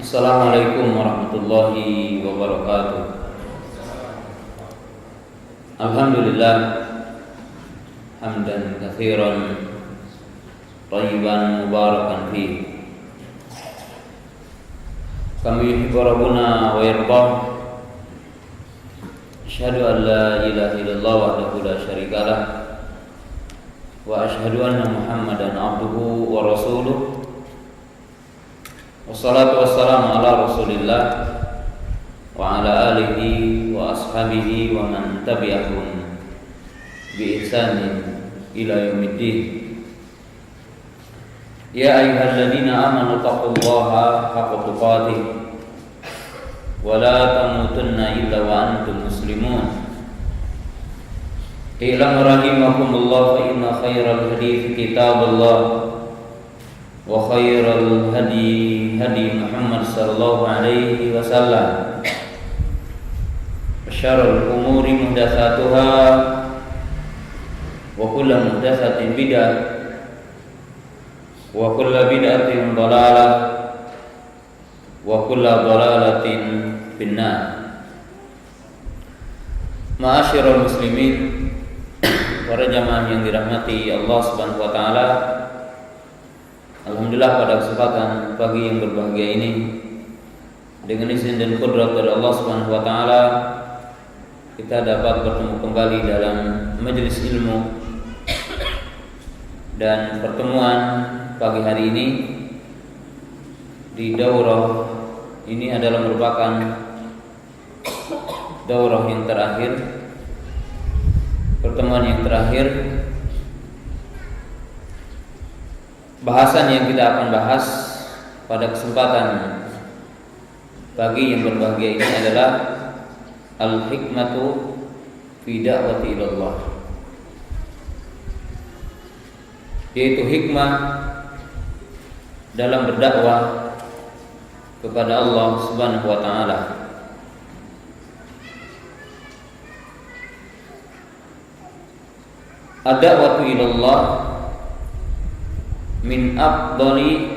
Assalamualaikum warahmatullahi wabarakatuh. Alhamdulillah hamdan katsiran thayyiban mubarakan fihi kama yuhibbu rabbuna wa yardah. Asyhadu an la ilaha illallah wahdahu la syarikalah wa asyhadu anna Muhammadan abduhu wa rasuluh. Wassalatu wassalamu ala Rasulillah wa ala alihi wa ashabihi wa man tabi'ahum bi ihsanin ila yaumiddin. Ya ayyuhalladzina amanu taqullaha haqqa tuqatih wa la tamutunna illa wa antum muslimun. I'lamu rahimakumullah fa inna khairal hadithi kitabullah wa khairal hadi Muhammad sallallahu alaihi wasallam. Syarrul umuri muhdatsatuha wa kullu muhdatsatin bid'ah wa kullu bid'atin dhalalah wa kullu dhalalatin finnar. Ma'asyiral muslimin, para jamaah yang dirahmati Allah Subhanahu wa taala. Alhamdulillah pada kesempatan pagi yang berbahagia ini, dengan izin dan qudrat dari Allah Subhanahu wa taala, kita dapat bertemu kembali dalam majelis ilmu. Dan pertemuan pagi hari ini di daurah ini adalah merupakan daurah yang terakhir, pertemuan yang terakhir. Bahasan yang kita akan bahas pada kesempatan pagi yang berbahagia ini adalah al-hikmatu fi da'wati ilallah, yaitu hikmah dalam berdakwah kepada Allah Subhanahu wa taala. Ad-da'watu ilallah min afdali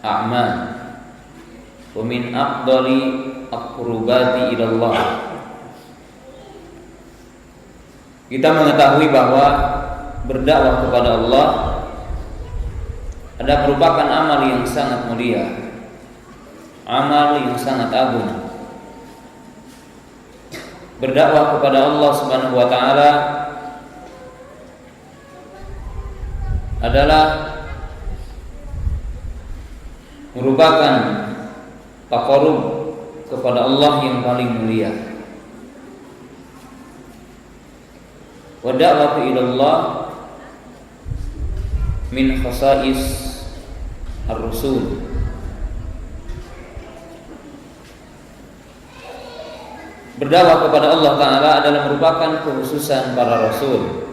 a'mal wa min afdali aqrubati ilallah. Kita mengetahui bahwa berdakwah kepada Allah adalah merupakan amal yang sangat mulia, amal yang sangat agung. Berdakwah kepada Allah Subhanahu wa taala adalah merupakan taqarrub kepada Allah yang paling mulia. Wa da'watu ilallah min khasa'is ar-rusul. Berdakwah kepada Allah Ta'ala adalah merupakan kekhususan para rasul.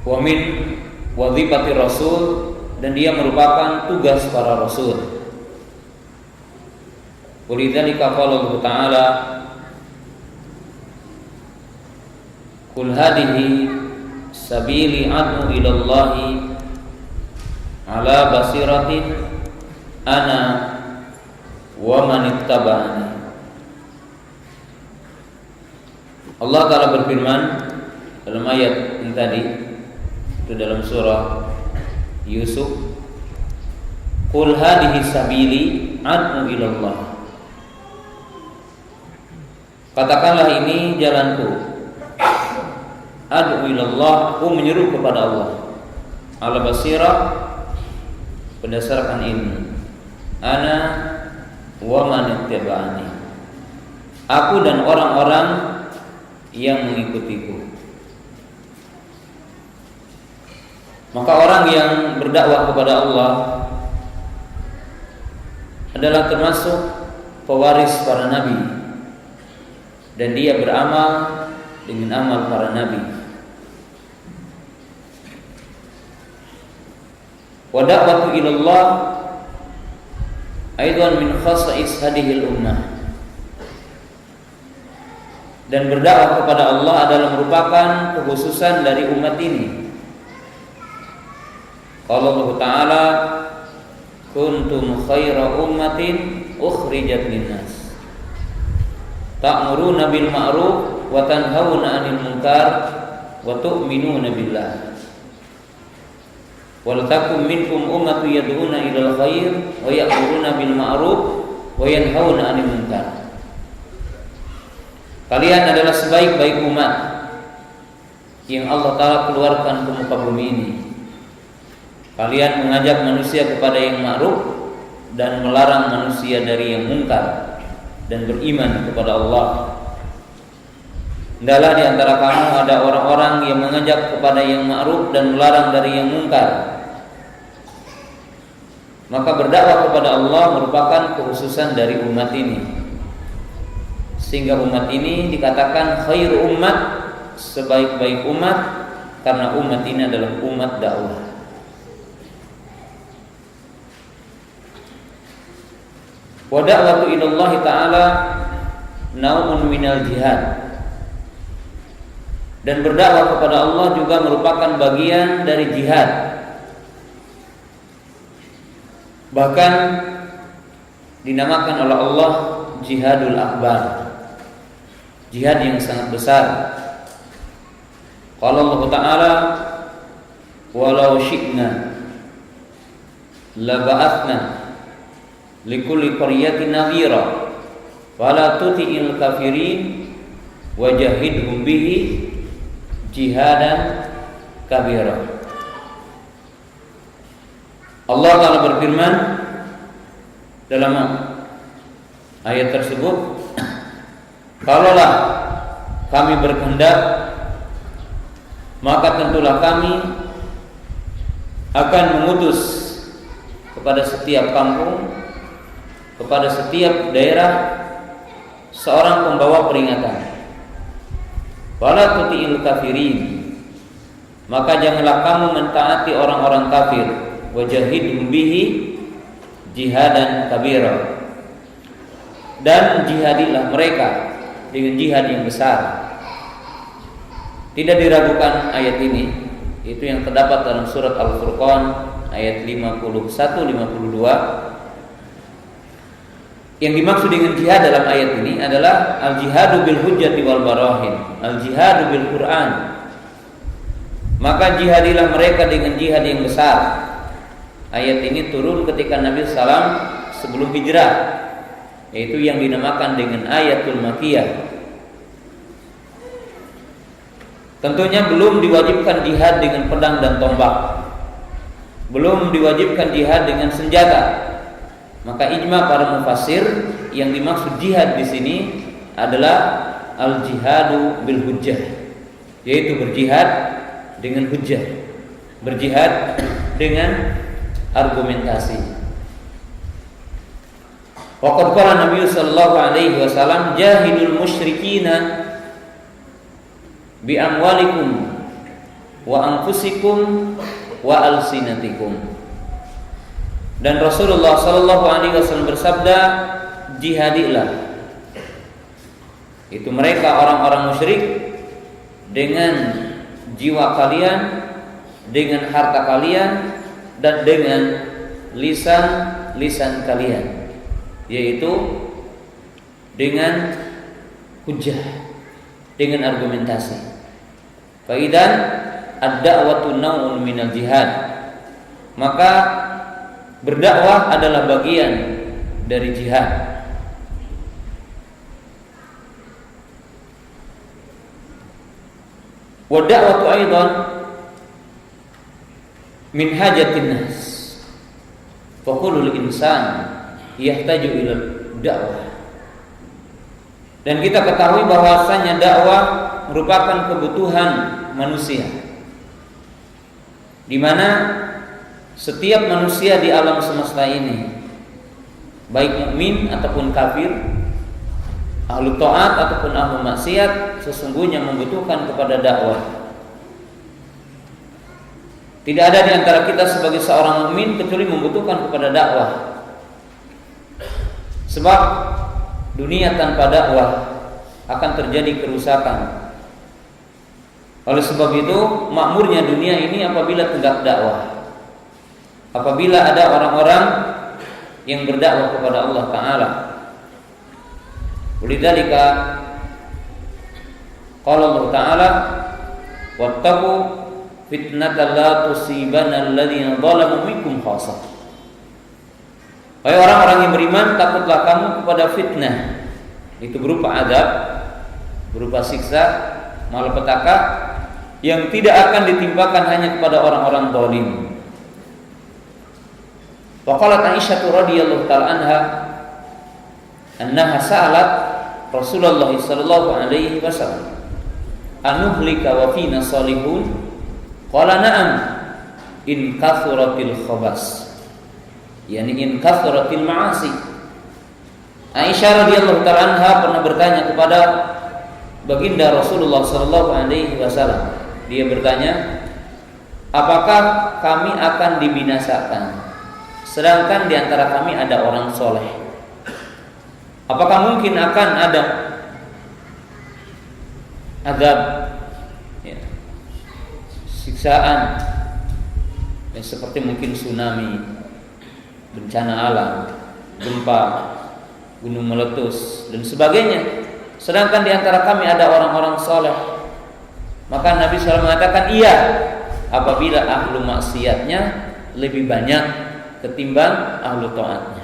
Wa min wadhifati rasul, dan dia merupakan tugas para rasul. Walidzalika qala Allah Ta'ala, qul hadhihi sabili ad'u ila Allahi ala basiratin ana wa man ittaba'ani. Allah Ta'ala berfirman dalam ayat ini tadi, itu dalam surah Yusuf, qul hadhihi sabili ad'u ila Allah. Katakanlah ini jalanku, ad'u ila Allah, aku menyeru kepada Allah, ala basirah, berdasarkan ilmu, ana wa man ittaba'ani, aku dan orang-orang yang mengikutiku. Maka orang yang berdakwah kepada Allah adalah termasuk pewaris para nabi, dan dia beramal dengan amal para nabi. Wa da'watu ilallah aidan min khasa'is hadhil ummah. Dan berdakwah kepada Allah adalah merupakan kekhususan dari umat ini. Qala Allah Ta'ala kuntum khaira ummatin ukhrijat linnas ta'muruna bil ma'ruf wa tanhauna 'anil munkar wa tu'minuna billah wal takum minkum ummatun yad'una ilal khair wa ya'muruna bil ma'ruf wa yanhauna 'anil munkar. Kalian adalah sebaik-baik umat yang Allah Ta'ala keluarkan ke muka bumi ini. Kalian mengajak manusia kepada yang ma'ruf dan melarang manusia dari yang munkar dan beriman kepada Allah. Hendaklah di antara kamu ada orang-orang yang mengajak kepada yang ma'ruf dan melarang dari yang munkar. Maka berdakwah kepada Allah merupakan kekhususan dari umat ini, sehingga umat ini dikatakan khairu ummat, sebaik-baik umat, karena umat ini adalah umat dakwah. Wa da'watu ilallahi ta'ala nau'un minal jihad. Dan berdakwah kepada Allah juga merupakan bagian dari jihad. Bahkan dinamakan oleh Allah jihadul akbar, jihad yang sangat besar. Qala Allah Ta'ala walau syi'na la ba'athna likulli qaryatin nadhira wala tuti'il kafirin wajahidhum bihi jihadan kabira. Allah Ta'ala berfirman dalam ayat tersebut, kalaulah kami berkehendak maka tentulah kami akan mengutus kepada setiap kampung, kepada setiap daerah seorang pembawa peringatan. Wala tuti'il kafirin, maka janganlah kamu mentaati orang-orang kafir. Wajahidhum bihi jihadan kabira, dan jihadilah mereka dengan jihad yang besar. Tidak diragukan ayat ini, itu yang terdapat dalam surat Al-Furqan ayat 51-52. Yang dimaksud dengan jihad dalam ayat ini adalah al-jihadu bil hujjati wal barahin, al-jihadu bil Quran. Maka jihadilah mereka dengan jihad yang besar. Ayat ini turun ketika Nabi SAW sebelum hijrah, yaitu yang dinamakan dengan ayatul makiyah. Tentunya belum diwajibkan jihad dengan pedang dan tombak, belum diwajibkan jihad dengan senjata. Maka ijma para mufassir, yang dimaksud jihad di sini adalah al-jihadu bil hujjah, yaitu berjihad dengan hujjah, berjihad dengan argumentasi. Waqad qala Nabi sallallahu alaihi wasallam jahidul musyrikina bi amwalikum wa anfusikum wa alsinatikum. Dan Rasulullah sallallahu alaihi wasallam bersabda, jihadilah, itu mereka orang-orang musyrik, dengan jiwa kalian, dengan harta kalian, dan dengan lisan kalian, yaitu dengan hujjah, dengan argumentasi. Faidan ad-da'watu naw'un minal jihad, maka berdakwah adalah bagian dari jihad. Wa da'watu aidan min hajatin nas, fa kullu insan yahtaju ila dakwah. Dan kita ketahui bahwasanya dakwah merupakan kebutuhan manusia, di mana setiap manusia di alam semesta ini, baik mukmin ataupun kafir, ahlu taat ataupun ahlu maksiat, sesungguhnya membutuhkan kepada dakwah. Tidak ada di antara kita sebagai seorang mukmin kecuali membutuhkan kepada dakwah. Sebab dunia tanpa dakwah akan terjadi kerusakan. Oleh sebab itu, makmurnya dunia ini apabila tegak dakwah. apabila ada orang-orang yang berdakwah kepada Allah Ta'ala. Lidzalika qala Allah Ta'ala wattaqu fitnatan la tusibanna alladziina zalamu minkum khassah. Wahai orang-orang yang beriman, takutlah kamu kepada fitnah. Itu berupa azab, berupa siksa, malapetaka yang tidak akan ditimpakan hanya kepada orang-orang zalim. Wa qalat Aisyah radhiyallahu ta'ala anha annaha sa'alat Rasulullah sallallahu alaihi wasallam anuhlika wa fina salihun qala na'am in kathuratil khabas, yani in kathuratil ma'asi. Aisyah radhiyallahu ta'ala anha pernah bertanya kepada baginda Rasulullah sallallahu alaihi wasallam. Dia bertanya, apakah kami akan dibinasakan sedangkan di antara kami ada orang soleh? Apakah mungkin akan ada azab, ya, siksaan, ya, seperti mungkin tsunami, bencana alam, gempa, gunung meletus dan sebagainya, sedangkan di antara kami ada orang-orang soleh? Maka Nabi SAW mengatakan iya, apabila ahlu maksiatnya lebih banyak ketimbang ahlu taatnya.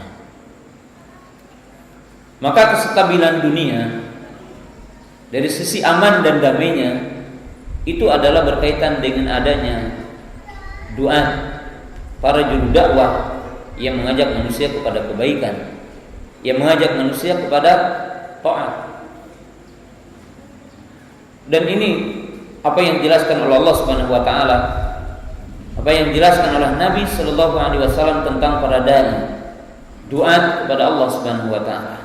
Maka kestabilan dunia dari sisi aman dan damainya itu adalah berkaitan dengan adanya doa para juru dakwah yang mengajak manusia kepada kebaikan, yang mengajak manusia kepada taat. Dan ini apa yang dijelaskan oleh Allah Subhanahu wa taala, apa yang dijelaskan oleh Nabi sallallahu alaihi wasallam tentang para dai, doa kepada Allah Subhanahu wa taala.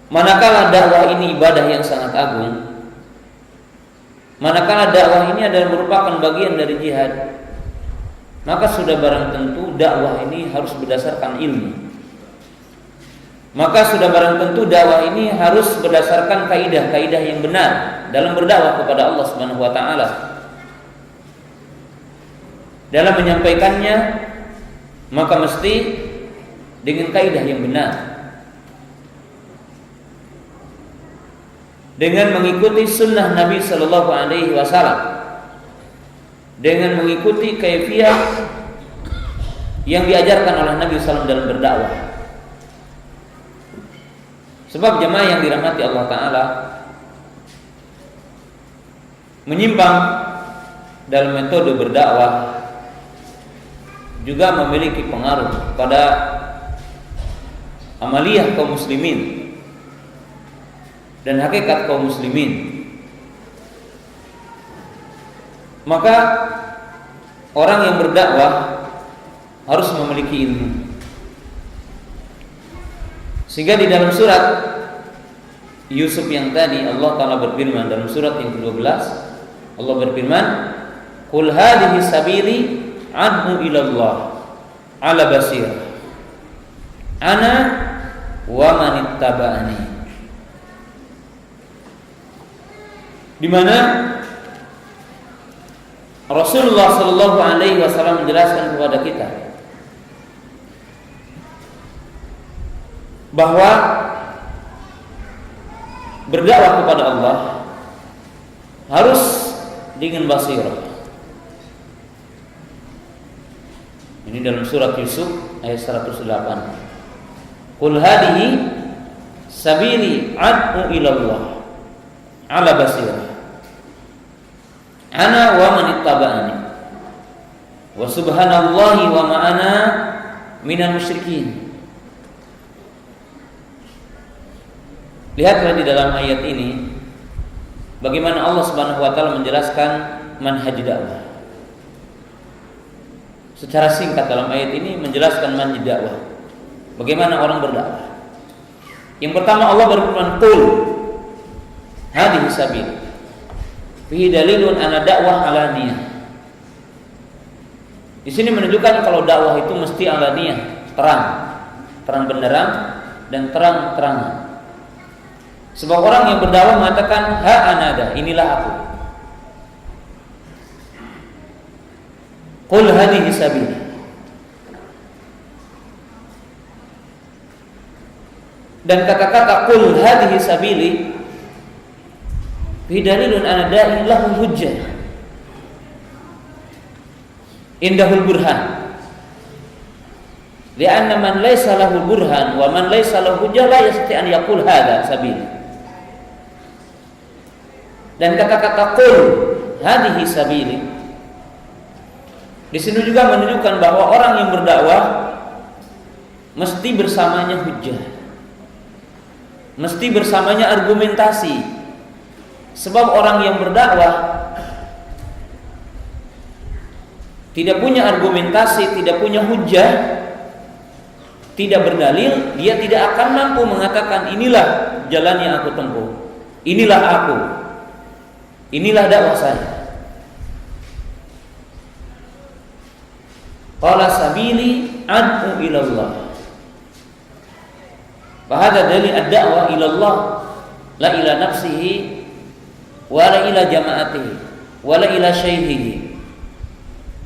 Manakala dakwah ini ibadah yang sangat agung, manakala dakwah ini adalah merupakan bagian dari jihad, maka sudah barang tentu dakwah ini harus berdasarkan ilmu. Maka sudah barang tentu dakwah ini harus berdasarkan kaidah-kaidah yang benar dalam berdakwah kepada Allah Subhanahu wa taala. Dalam menyampaikannya maka mesti dengan kaidah yang benar, dengan mengikuti sunnah Nabi sallallahu alaihi wasallam, dengan mengikuti kaifiyah yang diajarkan oleh Nabi sallallahu alaihi wasallam dalam berdakwah. Sebab jemaah yang dirahmati Allah Ta'ala, menyimpang dalam metode berdakwah juga memiliki pengaruh pada amaliyah kaum muslimin dan hakikat kaum muslimin. Maka orang yang berdakwah harus memiliki ilmu. Sehingga di dalam surat Yusuf yang tadi Allah Ta'ala berfirman dalam surat yang ke-12, Allah berfirman, "Qul hadhihi sabili ad'u ila Allah ala basir ana wa man ittaba'ani." Di mana Rasulullah sallallahu alaihi wasallam menjelaskan kepada kita bahwa berdakwah kepada Allah harus dengan basirah. Ini dalam surat Yusuf ayat 108. Qul hadhihi sabili ad'u ila Allah ala basirah ana wa man ittaba'ani wa subhanallahi wa ma ana minal musyrikin. Lihatlah di dalam ayat ini bagaimana Allah Subhanahu wa taala menjelaskan manhaj dakwah. Secara singkat dalam ayat ini menjelaskan manhaj dakwah. Bagaimana orang berdakwah. Yang pertama Allah berfirman, "Qul hadhihi sabil." Fihi dalilun anna dakwah alaniyah. Di sini menunjukkan kalau dakwah itu mesti alaniyah, terang benderang dan terang-terangan. Sebab orang yang berdakwah mengatakan ha anada, inilah aku. Qul hadhihi sabili. Dan kata-kata qul hadhihi sabili fi dalilun ala da'i lahul hujjah indahul burhan. Lianna man laysa lahu burhan wa man laysa lahu hujjah la yastati an yaqul hadha sabili. Dan kata-kata qul hadhihi sabili di sini juga menunjukkan bahwa orang yang berdakwah mesti bersamanya hujjah. Mesti bersamanya argumentasi. Sebab orang yang berdakwah tidak punya argumentasi, tidak punya hujjah, tidak berdalil, dia tidak akan mampu mengatakan inilah jalan yang aku tempuh, inilah aku, inilah dakwah saya. Qala sabili ad'u ilallah. Fahada dalil ad-da'wah ila Allah, la ila nafsihi wa la ila jama'atihi wa la ila syaihihi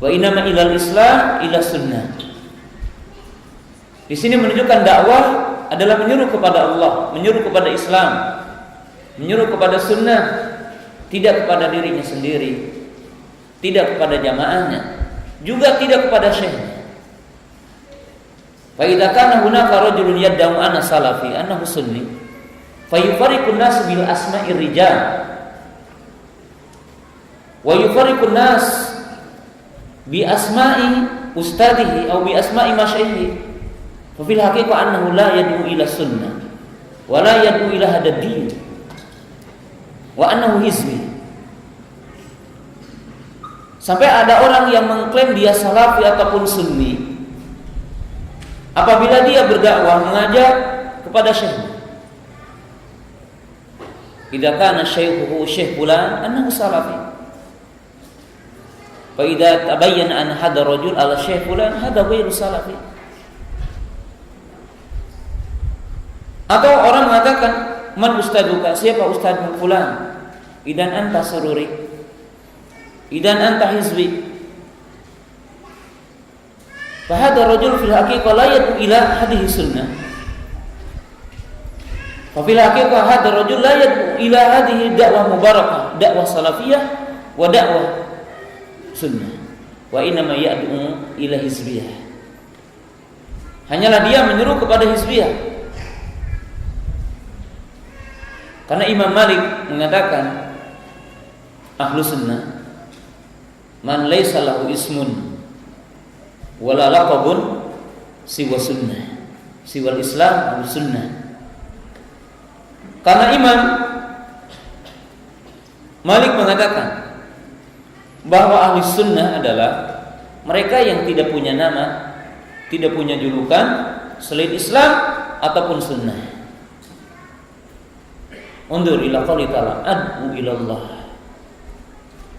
wa inama ila al-islam ila sunnah. Di sini menunjukkan dakwah adalah menyuruh kepada Allah, menyuruh kepada Islam, menyuruh kepada sunnah, tidak kepada dirinya sendiri, tidak kepada jamaahnya, juga tidak kepada syekhnya. Fa idza kana hunaka rajulun yad'u anna salafi annahu sunni fa yufariqun nas bil asma'ir rijal wa yufariqun nas bi asma'i ustadihi aw bi asma'i masyayikhi fa fil haqiqah annahu la yad'u ila sunnah wa la yad'u ila hadad din wa annahu hizbi. Sampai ada orang yang mengklaim dia salafi ataupun sunni apabila dia berdakwah mengajak kepada syekh. Idza kana syaikhuhu syekh fulan annahu salafi. Fa idza tabayyana an hadha rajul ala syekh fulan hadha ghairu salafi. Atau orang mengatakan man ustaduka, siapa ustadmu fulan? Idan anta sururi. Idan anta hizbi. Fahadha rajul fil haqiqah la yad'u ila hadhihi sunnah. Fa fil haqiqah hadha rajul la yad'u ila hadhihi da'wah mubarakah, da'wah salafiyah wa da'wah sunnah. Wa inna ma yad'u ila hizbiyah. Hanyalah dia menyeru kepada hizbiyah. Karena Imam Malik mengatakan ahlu sunnah man laysa lahu ismun wala laqabun siwa sunnah, siwa Islam wa sunnah. Karena Imam Malik mengatakan bahwa ahli sunnah adalah mereka yang tidak punya nama, tidak punya julukan selain Islam ataupun sunnah. Undur ila qouli ta'ala ad'u ilallah,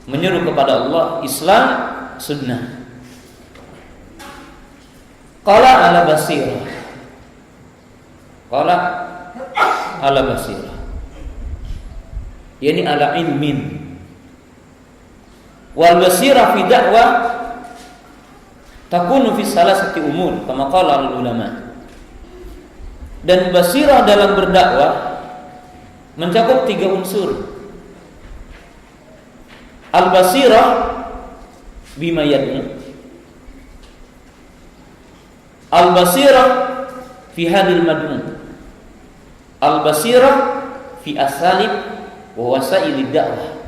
menyeru kepada Allah, Islam, sunnah. Qala ala basirah. Qala ala basirah, yani ala ilmin. Wal basirah fi da'wah takunu fi salasati umur kama qala al ulama. Dan basirah dalam berdakwah mencakup 3 unsur. Al basirah bima yad'u, al basirah fi hadil mad'u, al basirah fi asalib wa wasailid da'wah.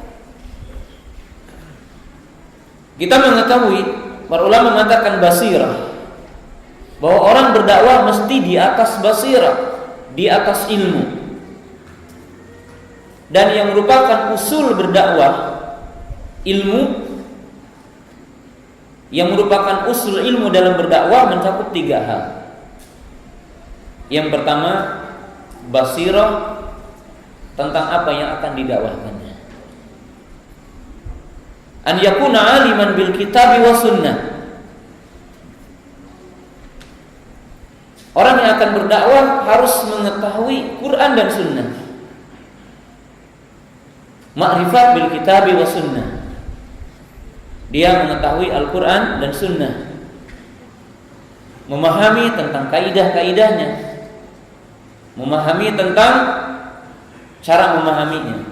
Kita mengetahui, para ulama mengatakan basirah, bahwa orang berdakwah mesti di atas basirah, di atas ilmu. Dan yang merupakan usul berdakwah, ilmu, yang merupakan usul ilmu dalam berdakwah mencakup 3 hal. Yang pertama, basirah tentang apa yang akan didakwahkannya. An yakuna aliman bil kitabi wa sunnah. Orang yang akan berdakwah harus mengetahui Quran dan sunnah. Ma'rifat bil kitabi wa sunnah. Dia mengetahui Al-Quran dan Sunnah, memahami tentang kaidah-kaidahnya, memahami tentang cara memahaminya.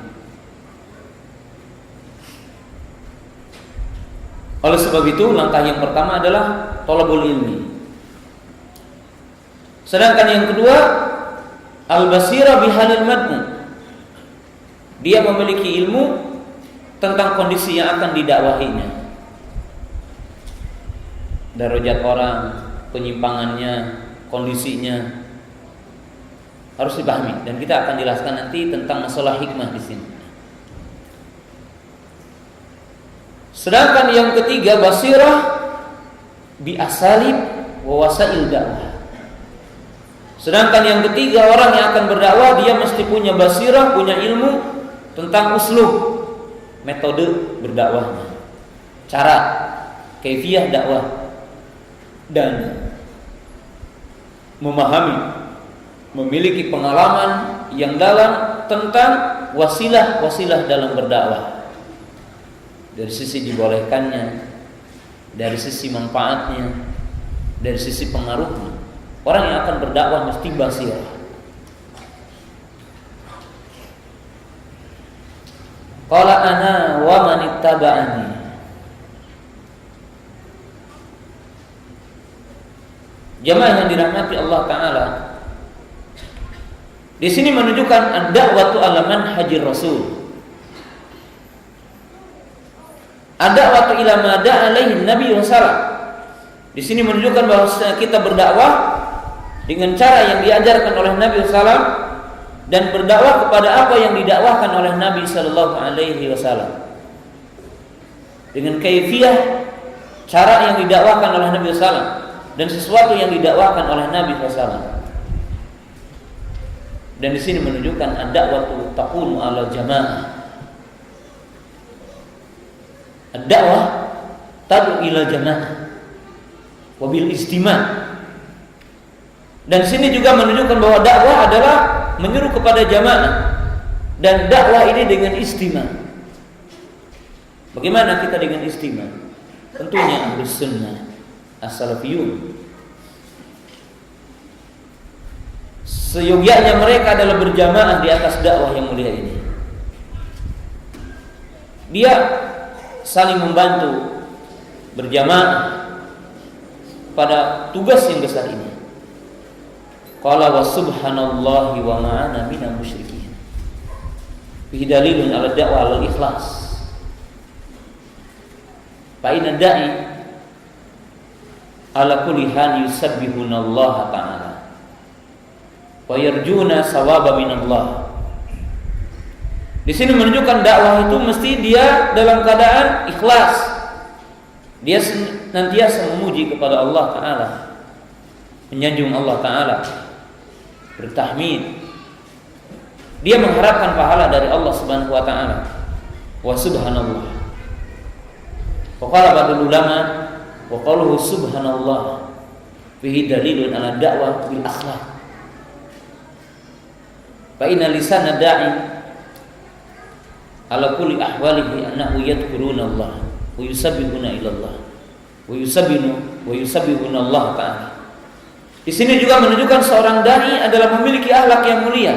Oleh sebab itu, langkah yang pertama adalah thalabul ilmi. Sedangkan yang kedua, al-basira bihalil mad'u. Dia memiliki ilmu tentang kondisi yang akan didakwahinya. Darajat orang, penyimpangannya, kondisinya harus dipahami, dan kita akan jelaskan nanti tentang masalah hikmah di sini. Sedangkan yang ketiga, basirah bi asalib wa wasail dakwah. Sedangkan yang ketiga, orang yang akan berdakwah dia mesti punya basirah, punya ilmu tentang uslub, metode berdakwahnya, cara, kaifiyah dakwah, dan memahami, memiliki pengalaman yang dalam tentang wasilah-wasilah dalam berdakwah. Dari sisi dibolehkannya, dari sisi manfaatnya, dari sisi pengaruhnya. Orang yang akan berdakwah mesti basirah. Qala ana wa man ittaba'ani. Jamaah yang dirahmati Allah Ta'ala, di sini menunjukkan ad-da'watu ala manhajir Rasul. Ad-da'watu ila ma da'a alaihi Nabi sallallahu. Di sini menunjukkan bahwa kita berdakwah dengan cara yang diajarkan oleh Nabi sallallahu dan berdakwah kepada apa yang didakwahkan oleh Nabi sallallahu alaihi wasallam. Dengan kaifiyah, cara yang didakwahkan oleh Nabi sallallahu dan sesuatu yang didakwahkan oleh Nabi SAW. Dan di sini menunjukkan ad-da'watu taqulu 'ala jamaah. Ad-da'wah tad'u ila jamaah wa bil istima'. Dan sini juga menunjukkan bahwa dakwah adalah menyeru kepada jamaah, dan dakwah ini dengan istima'. Bagaimana kita dengan istima'? Tentunya Ahlus Sunnah as-salafiyun, seyogyanya mereka adalah berjamaah di atas dakwah yang mulia ini. Dia saling membantu, berjamaah pada tugas yang besar ini. Qala wa subhanallahi wa ma'ana minal musyrikin. Fihi dalilun ala da'wa al ikhlas. Fa inna da'i ala kulli hal yusabbihuna Allah Ta'ala wa yarjuna sawaba minallah. Di sini menunjukkan dakwah itu mesti dia dalam keadaan ikhlas. Dia senantiasa memuji kepada Allah Ta'ala, menyanjung Allah Ta'ala, bertahmid. Dia mengharapkan pahala dari Allah Subhanahu wa Ta'ala. Wa subhanallah. Wa qala ba'dul ulama wa qaluhu subhanallah fihi dalilun ala da'wah bil akhlaq. Fa inna lisana da'i ala kulli ahwalihi annahu yadhkuruna Allah wa yusabbihuna ila Allah wa yusabbihuna Allah Ta'ala. Di sini juga menunjukkan seorang dai adalah memiliki akhlak yang mulia.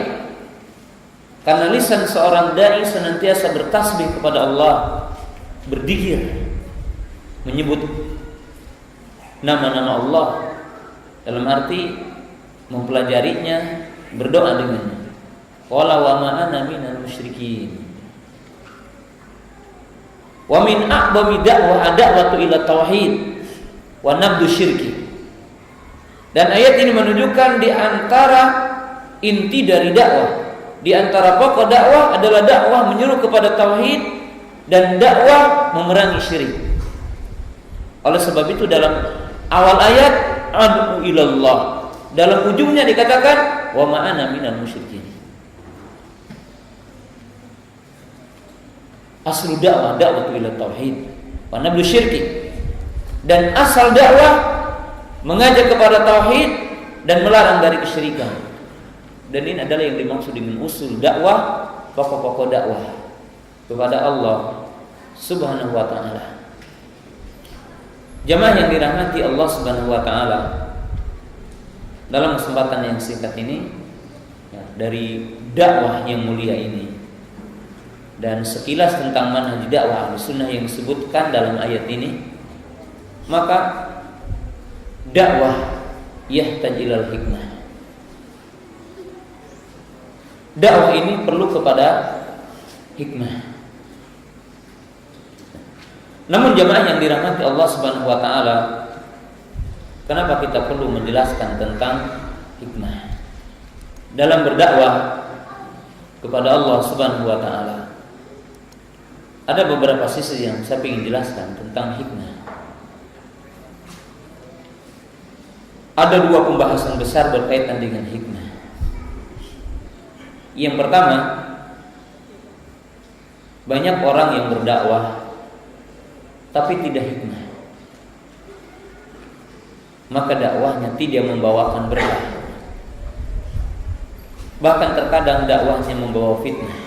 Karena lisan seorang dai senantiasa bertasbih kepada Allah, berzikir, menyebut nama-nama Allah, dalam arti mempelajarinya, berdoa dengannya. Qala wa ma ana minal musyrikin. Wa min a'dami da'wah da'watu ila tauhid wa nabdu syirki. Dan ayat ini menunjukkan di antara inti dari dakwah, di antara pokok dakwah adalah dakwah menyeru kepada tauhid dan dakwah memerangi syirik. Oleh sebab itu dalam awal ayat ad'u ilallah, dalam ujungnya dikatakan wa ma ana minal musyrikin. Aslu dakwah dakwatu ila tauhid wa nablu syirki. Dan asal dakwah mengajak kepada tauhid dan melarang dari kesyirikan. Dan ini adalah yang dimaksud dengan usul dakwah, pokok-pokok dakwah kepada Allah Subhanahu wa Ta'ala. Jamaah yang dirahmati Allah Subhanahu wa taala, dalam kesempatan yang singkat ini ya, dari dakwah yang mulia ini dan sekilas tentang manhaj dakwah Ahlussunnah yang disebutkan dalam ayat ini, maka dakwah yahtaj ilal hikmah. Dakwah ini perlu kepada hikmah. Namun jamaah yang dirahmati Allah Subhanahu wa taala, kenapa kita perlu menjelaskan tentang hikmah dalam berdakwah kepada Allah Subhanahu wa taala? Ada beberapa sisi yang saya ingin jelaskan tentang hikmah. Ada dua pembahasan besar berkaitan dengan hikmah. Yang pertama, banyak orang yang berdakwah tapi tidak hikmah, maka dakwahnya tidak membawakan berkah. Bahkan terkadang dakwahnya membawa fitnah.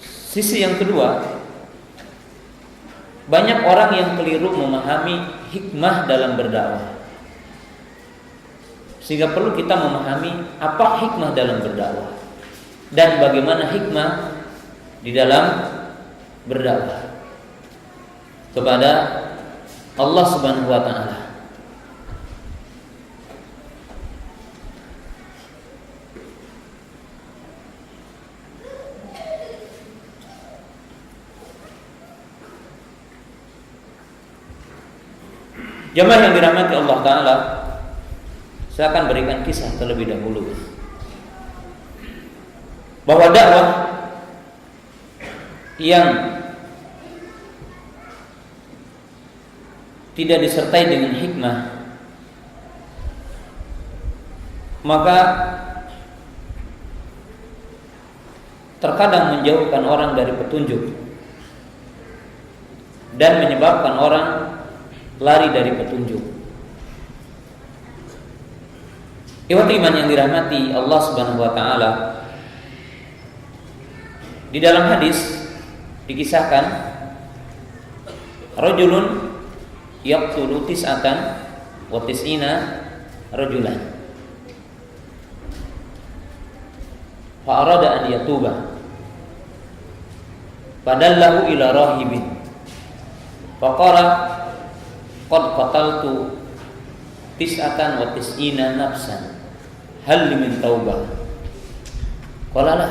Sisi yang kedua, banyak orang yang keliru memahami hikmah dalam berdakwah, sehingga perlu kita memahami apa hikmah dalam berdakwah dan bagaimana hikmah di dalam berdakwah kepada Allah Subhanahu wa taala. Jamaah yang dirahmati Allah taala, saya akan berikan kisah terlebih dahulu bahwa dakwah yang tidak disertai dengan hikmah, maka terkadang menjauhkan orang dari petunjuk dan menyebabkan orang lari dari petunjuk. Ikhwat iman yang dirahmati Allah Subhanahu wa taala, di dalam hadis dikisahkan rajulun yaqtulu tis'atan wa tis'ina rajulan fa arada an yatuba fadallahu ila rahibin faqala qad qataltu tis'atan wa tis'ina nafsan hal min taubah qala la.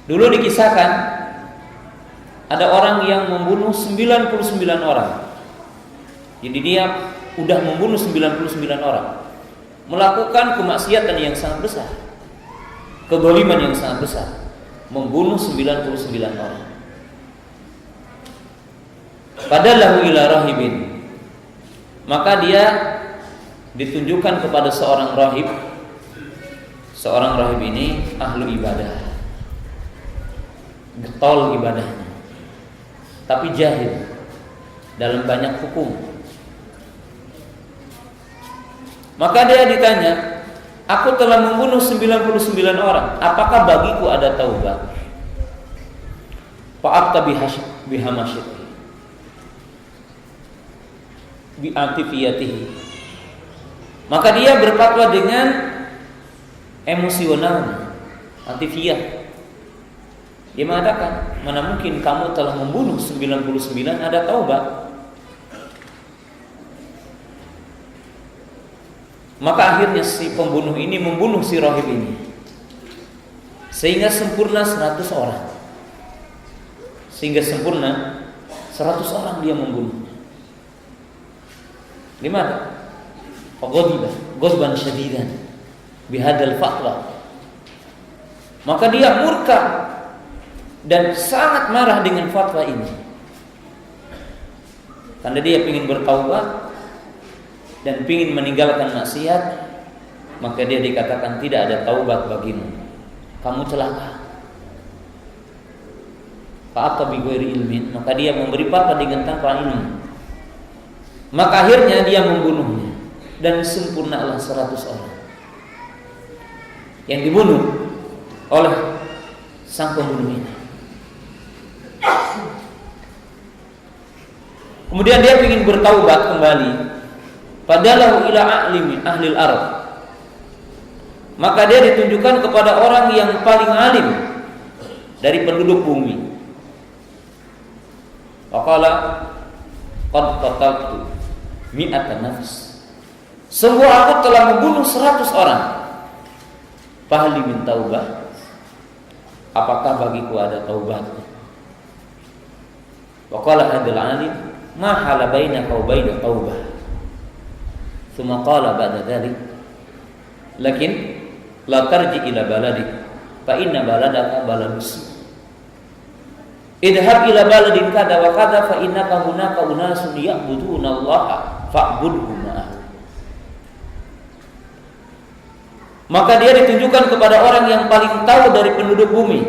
Dulu dikisahkan ada orang yang membunuh 99 orang. Jadi dia udah membunuh 99 orang, melakukan kemaksiatan yang sangat besar, kezaliman yang sangat besar, membunuh 99 orang. Padahal ila rahibin, maka dia ditunjukkan kepada seorang rahib. Seorang rahib ini ahlu ibadah, getol ibadahnya, tapi jahil dalam banyak hukum. Maka dia ditanya, aku telah membunuh 99 orang, apakah bagiku ada taubat? Fa'abta bihamasyati bi'atifiyatihi. Maka dia berfatwa dengan emosional, atifiyah. Dia mengatakan, mana mungkin kamu telah membunuh 99 ada taubat. Maka akhirnya si pembunuh ini membunuh si rahib ini, sehingga sempurna 100 orang. Sehingga sempurna 100 orang dia membunuh. Gimana? Faghadiba ghadban syadidan bihadal fatwa. Maka dia murka dan sangat marah dengan fatwa ini, karena dia ingin bertaubat dan ingin meninggalkan maksiat. Maka dia dikatakan tidak ada taubat bagimu, kamu celaka. Fa'ata bi ghairi ilmin, maka dia memberi fatwa dengan tanpa ilmu. Maka akhirnya dia membunuhnya dan sempurnalah 100 orang yang dibunuh oleh sang pembunuh ini. Kemudian dia ingin bertaubat kembali. Fadalahu ila a'limi ahlil ardh. Maka dia ditunjukkan kepada orang yang paling alim dari penduduk bumi. Waqala qad qataltu mi'atan nafs. Sungguh aku telah membunuh 100 orang. Fahli min taubah. Apakah bagiku ada taubat? Waqala hadal alim ma hala bainaka wa baina taubah. Tsumma qala ba'da dzalik lakin la tarji ila baladik fa inna baladaka baladus. Idhab ila baladin kada wa kada fa innaka hunaka unasun ya'buduna Allah fa'budhum ma'ah. Maka dia ditunjukkan kepada orang yang paling tahu dari penduduk bumi.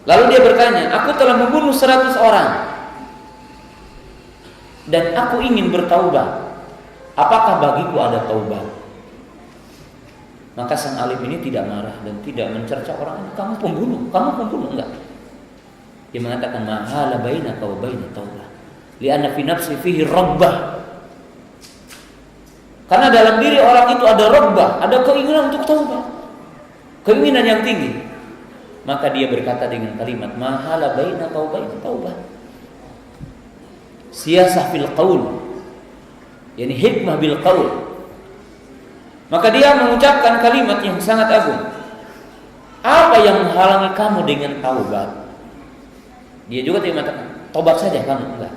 Lalu dia bertanya, aku telah membunuh 100 orang dan aku ingin bertaubat. Apakah bagiku ada taubat? Maka sang alim ini tidak marah dan tidak mencerca orang ini. Kamu pembunuh, enggak. Dia mengatakan mahala bainaka wa baina taubah. Li'anna fi nafsi fihi rabbah. Karena dalam diri orang itu ada rabbah, ada keinginan untuk taubat. Keinginan yang tinggi. Maka dia berkata dengan kalimat mahala bainaka wa baina taubah. Siyasah fil qaul. Yani hikmah bil qaul. Maka dia mengucapkan kalimat yang sangat agung. Apa yang menghalangi kamu dengan taubat? Dia juga tidak mengatakan taubat saja kamu, enggak.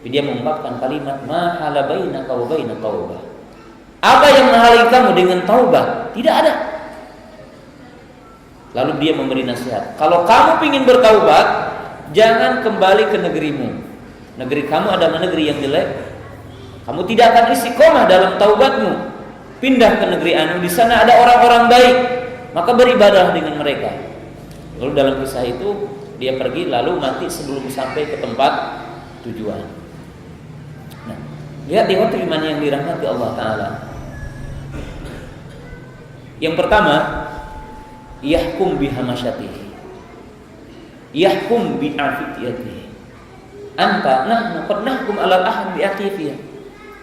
Tapi dia mengungkapkan kalimat ma hala bainaka wa baina taubah. Apa yang menghalangi kamu dengan taubat? Tidak ada. Lalu dia memberi nasihat. Kalau kamu ingin bertaubat, jangan kembali ke negerimu. Negeri kamu adalah negeri yang jelek. Kamu tidak akan istiqomah dalam taubatmu. Pindah ke negeri anu, di sana ada orang-orang baik, maka beribadah dengan mereka. Lalu dalam kisah itu dia pergi lalu mati sebelum sampai ke tempat tujuan. Nah, lihat di iman yang dirahmati Allah Ta'ala. Yang pertama, yahkum bihamasyatihi, yahkum bi'afiyatihi. Anta nahnu qad nahkum alal ahad bi'afiyatihi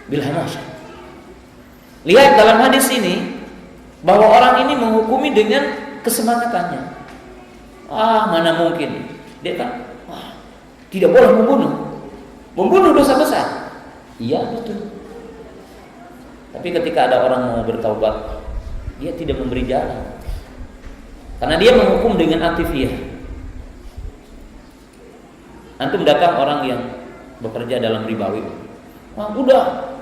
bil hamasyah. Lihat dalam hadis ini bahwa orang ini menghukumi dengan kesemangatannya. Mana mungkin dia kan tidak boleh membunuh dosa besar. Iya betul. Tapi ketika ada orang mau bertaubat, dia tidak memberi jalan. Karena dia menghukum dengan atifiyah. Antum datang orang yang bekerja dalam ribawi. Udah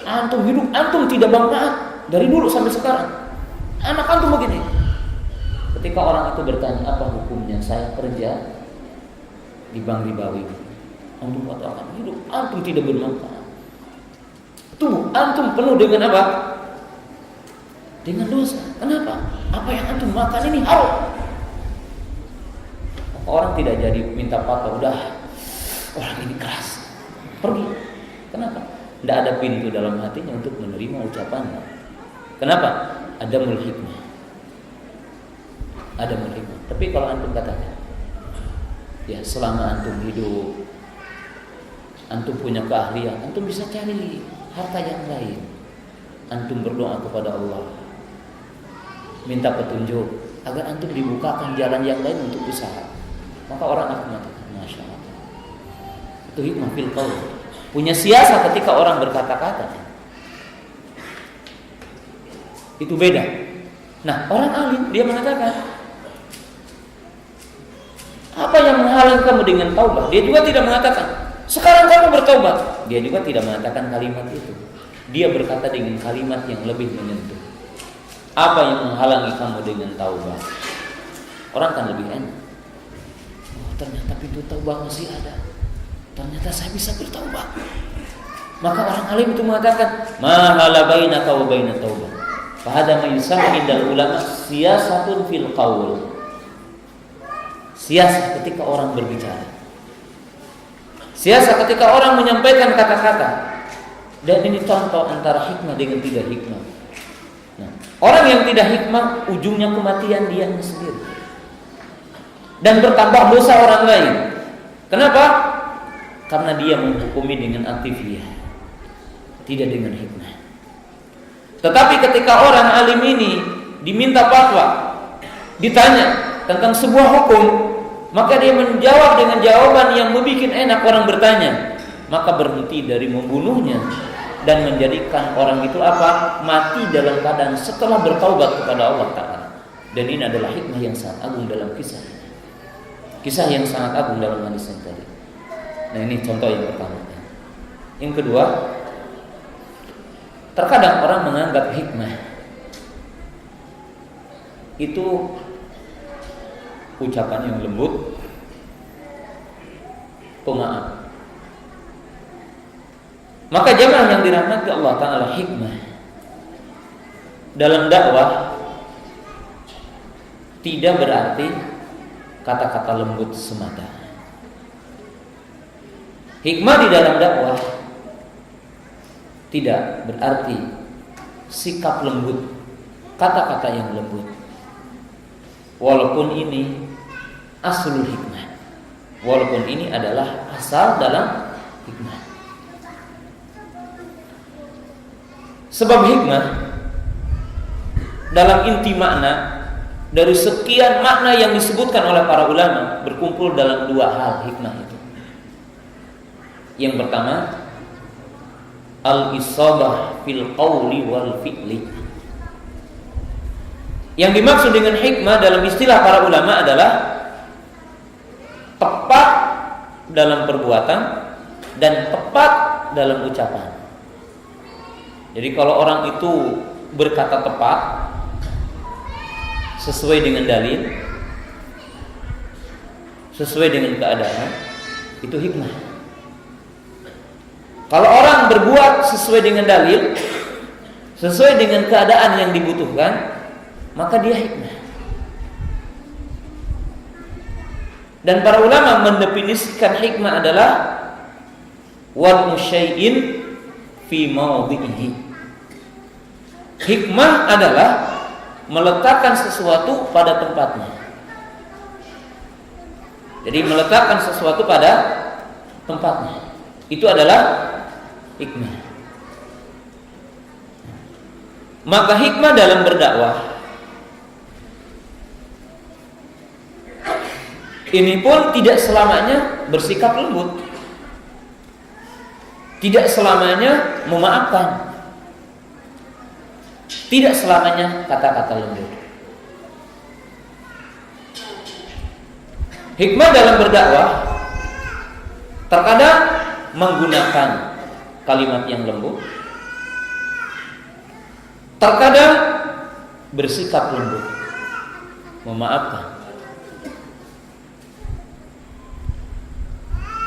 antum hidup, antum tidak manfaat dari dulu sampai sekarang. Anak antum begini. Ketika orang itu bertanya apa hukumnya saya kerja di bank ribawi, antum katakan hidup antum tidak bermanfaat. Tubuh antum penuh dengan apa? Dengan dosa. Kenapa? Apa yang antum makan ini haram. Orang tidak jadi minta fatwa, udah orang ini keras, pergi. Kenapa? Tidak ada pintu dalam hatinya untuk menerima ucapannya. Kenapa? Ada hikmah. Ada hikmah. Tapi kalau antum katakan, ya selama antum hidup, antum punya keahlian, antum bisa cari harta yang lain. Antum berdoa kepada Allah, minta petunjuk agar antum dibukakan jalan yang lain untuk usaha. Maka orang akan mengatakan, masya Allah. Itu hikmah fil qaul. Punya siasat ketika orang berkata-kata. Itu beda. Nah, orang alim dia mengatakan, apa yang menghalangi kamu dengan taubat? Dia juga tidak mengatakan, sekarang kamu bertaubat. Dia juga tidak mengatakan kalimat itu. Dia berkata dengan kalimat yang lebih menyentuh. Apa yang menghalangi kamu dengan taubat? Orang kan lebih enak. Ternyata pintu taubat masih ada. Ternyata saya bisa bertaubat. Maka orang alim itu mengatakan, ma hala bainaka wa baina taubah. Fa hadza ma yusamma indal ulama siyasatun fil qaul. Siasat ketika orang berbicara. Siasat ketika orang menyampaikan kata-kata. Dan ini contoh antara hikmah dengan tidak hikmah. Nah, orang yang tidak hikmah ujungnya kematian dia sendiri dan bertambah dosa orang lain. Kenapa? Karena dia menghukumi dengan aktiviah, tidak dengan hikmah. Tetapi ketika orang alim ini diminta fatwa, ditanya tentang sebuah hukum, maka dia menjawab dengan jawaban yang membuat enak orang bertanya, maka berhenti dari membunuhnya dan menjadikan orang itu apa? Mati dalam keadaan setelah bertaubat kepada Allah Ta'ala. Dan ini adalah hikmah yang sangat agung dalam kisah yang sangat agung dalam hadis yang tadi. Nah, ini contoh yang pertama. Yang kedua, terkadang orang menganggap hikmah itu ucapan yang lembut, pemaaf. Maka jamaah yang dirahmati Allah Ta'ala, hikmah dalam dakwah tidak berarti kata-kata lembut semata. Hikmah di dalam dakwah tidak berarti sikap lembut, kata-kata yang lembut. Walaupun ini aslul hikmah, walaupun ini adalah asal dalam hikmah. Sebab hikmah dalam inti makna dari sekian makna yang disebutkan oleh para ulama berkumpul dalam dua hal hikmah itu. Yang pertama, al-isabah fil qawli wal fi'li. Yang dimaksud dengan hikmah dalam istilah para ulama adalah tepat dalam perbuatan dan tepat dalam ucapan. Jadi kalau orang itu berkata tepat sesuai dengan dalil, sesuai dengan keadaan, itu hikmah. Kalau orang berbuat sesuai dengan dalil, sesuai dengan keadaan yang dibutuhkan, maka dia hikmah. Dan para ulama mendefinisikan hikmah adalah wad'u syai'in fi mawdi'ihi. Hikmah adalah meletakkan sesuatu pada tempatnya. Jadi meletakkan sesuatu pada tempatnya, itu adalah hikmah. Maka hikmah dalam berdakwah ini pun tidak selamanya bersikap lembut, tidak selamanya memaafkan, tidak selamanya kata-kata lembut. Hikmah dalam berdakwah terkadang menggunakan kalimat yang lembut, terkadang bersikap lembut, memaafkan,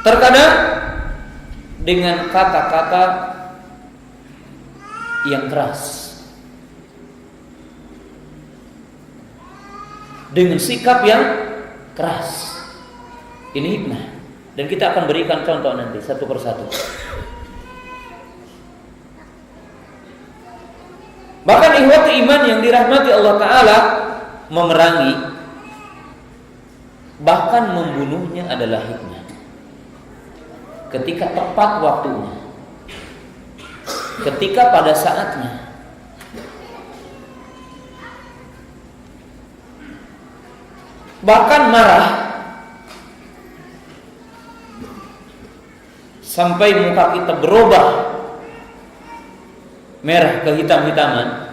terkadang dengan kata-kata yang keras, dengan sikap yang keras. Ini hikmah. Dan kita akan berikan contoh nanti satu persatu. Bahkan ikhwati iman yang dirahmati Allah Ta'ala, memerangi, bahkan membunuhnya adalah hikmah. Ketika tepat waktunya, ketika pada saatnya. Bahkan marah sampai muka kita berubah merah ke hitam-hitaman,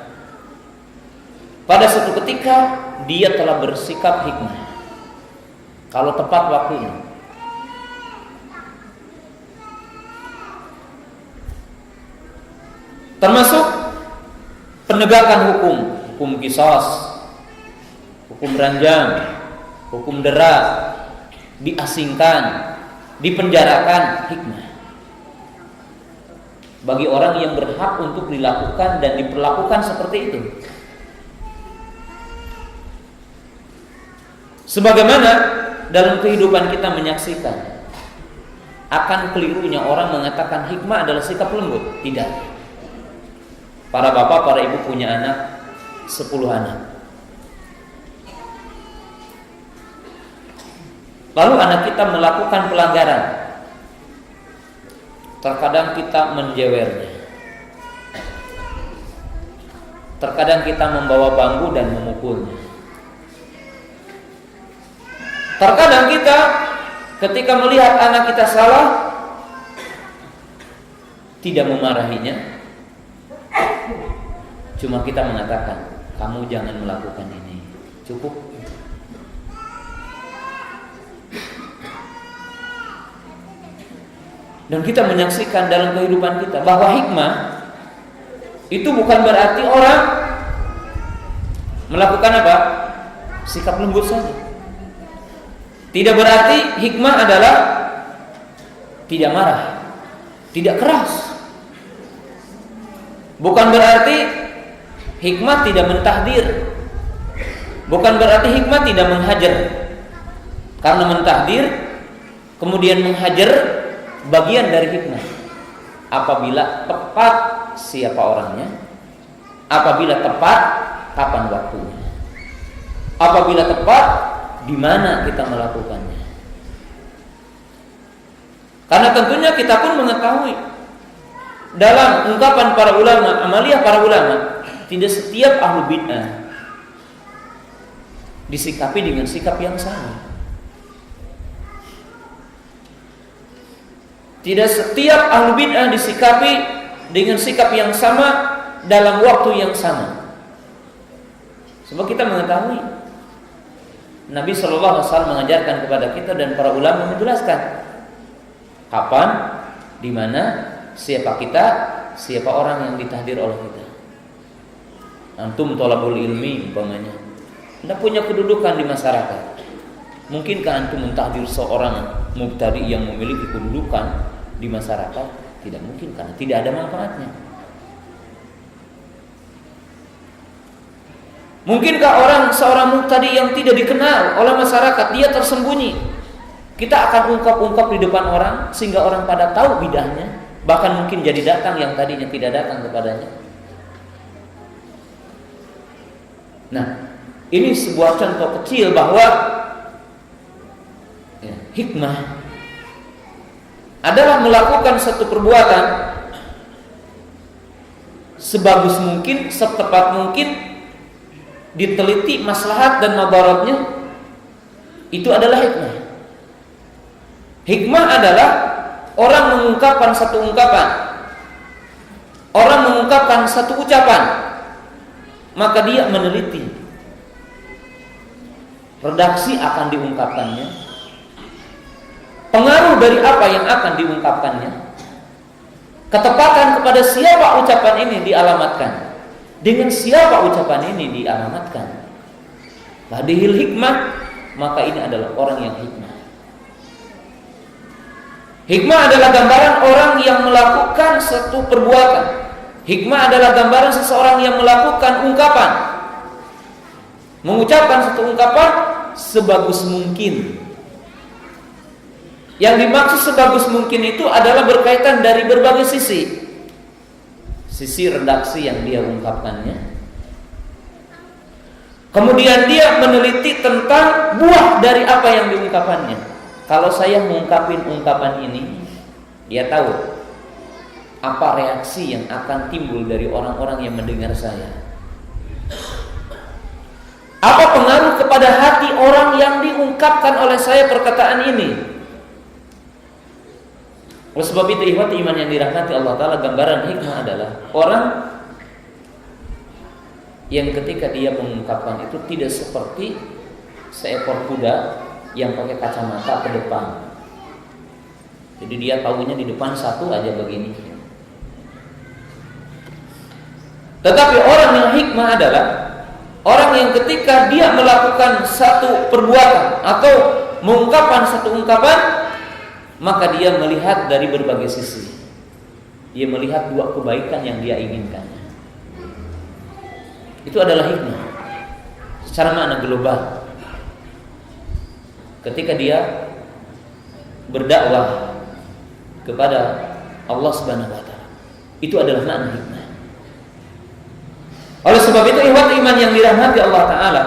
pada suatu ketika dia telah bersikap hikmah kalau tepat waktunya. Termasuk penegakan hukum qisas, hukum ranjang, hukum dera, diasingkan, dipenjarakan, hikmah bagi orang yang berhak untuk dilakukan dan diperlakukan seperti itu. Sebagaimana dalam kehidupan kita menyaksikan akan kelirunya orang mengatakan hikmah adalah sikap lembut. Tidak. Para bapak, para ibu punya anak 10 anak. Lalu anak kita melakukan pelanggaran. Terkadang kita menjewernya. Terkadang kita membawa bambu dan memukulnya. Terkadang kita ketika melihat anak kita salah tidak memarahinya, cuma kita mengatakan, kamu jangan melakukan ini, cukup. Dan kita menyaksikan dalam kehidupan kita bahwa hikmah itu bukan berarti orang melakukan apa? Sikap lembut saja. Tidak berarti hikmah adalah tidak marah, tidak keras. Bukan berarti hikmah tidak mentahdir. Bukan berarti hikmah tidak menghajar. Karena mentahdir kemudian menghajar bagian dari hikmah. Apabila tepat siapa orangnya, apabila tepat kapan waktunya, apabila tepat di mana kita melakukannya. Karena tentunya kita pun mengetahui dalam ungkapan para ulama, amaliyah para ulama, tidak setiap ahlu bid'ah disikapi dengan sikap yang sama. Tidak setiap ahlu bid'ah disikapi dengan sikap yang sama dalam waktu yang sama. Sebab kita mengetahui Nabi SAW mengajarkan kepada kita dan para ulama menjelaskan kapan, di mana, siapa kita, siapa orang yang ditahdir oleh kita. Antum thalabul ilmi umpamanya, Anda punya kedudukan di masyarakat. Mungkinkah antum mentahdir seorang mubtadi yang memiliki kedudukan di masyarakat? Tidak mungkin, karena tidak ada manfaatnya. Mungkinkah seorang mubtadi yang tidak dikenal oleh masyarakat, dia tersembunyi, kita akan ungkap-ungkap di depan orang sehingga orang pada tahu bidahnya, bahkan mungkin jadi datang yang tadinya tidak datang kepadanya. Nah, ini sebuah contoh kecil bahwa hikmah adalah melakukan satu perbuatan sebagus mungkin, setepat mungkin, diteliti maslahat dan madaratnya. Itu adalah hikmah. Hikmah adalah orang mengungkapkan satu ungkapan, orang mengungkapkan satu ucapan, maka dia meneliti redaksi akan diungkapkannya, pengaruh dari apa yang akan diungkapkannya, ketepatan kepada siapa ucapan ini dialamatkan, dengan siapa ucapan ini dialamatkan. Hadhil hikmah, maka ini adalah orang yang hikmah. Hikmah adalah gambaran orang yang melakukan satu perbuatan. Hikmah adalah gambaran seseorang yang melakukan ungkapan, mengucapkan satu ungkapan sebagus mungkin. Yang dimaksud sebagus mungkin itu adalah berkaitan dari berbagai sisi. Sisi redaksi yang dia ungkapkannya, kemudian dia meneliti tentang buah dari apa yang diungkapkannya. Kalau saya mengungkapin ungkapan ini, dia tahu apa reaksi yang akan timbul dari orang-orang yang mendengar saya, apa pengaruh kepada hati orang yang diungkapkan oleh saya perkataan ini. Oleh sebab itu, ikhwati iman yang dirahmati Allah Ta'ala, gambaran hikmah adalah orang yang ketika dia mengungkapkan itu tidak seperti seekor kuda yang pakai kacamata ke depan. Jadi dia tahunya di depan satu aja begini. Tetapi orang yang hikmah adalah orang yang ketika dia melakukan satu perbuatan atau mengungkapkan satu ungkapan, maka dia melihat dari berbagai sisi. Dia melihat dua kebaikan yang dia inginkan. Itu adalah hikmah secara makna global. Ketika dia berdakwah kepada Allah Subhanahu wa taala, itu adalah makna hikmah. Oleh sebab itu ikhwat iman yang dirahmati Allah Ta'ala,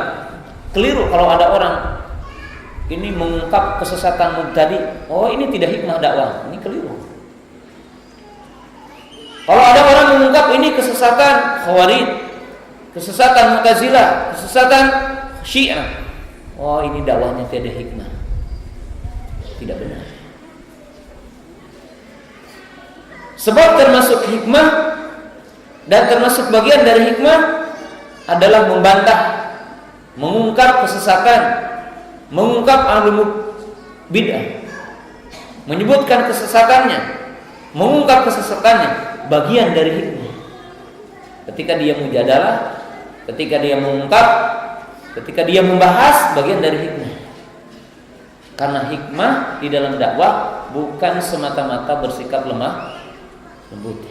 keliru kalau ada orang ini mengungkap kesesatan mubtadi, oh ini tidak hikmah dakwah, ini keliru. Kalau ada orang mengungkap ini kesesatan Khawarij, kesesatan Mu'tazilah, kesesatan Syiah, oh ini dakwahnya tidak hikmah, tidak benar. Sebab termasuk hikmah dan termasuk bagian dari hikmah adalah membantah, mengungkap kesesatan, mengungkap ahlu bid'ah, menyebutkan kesesatannya, mengungkap kesesatannya, bagian dari hikmah. Ketika dia mujadalah, ketika dia mengungkap, ketika dia membahas, bagian dari hikmah. Karena hikmah di dalam dakwah bukan semata-mata bersikap lemah lembut,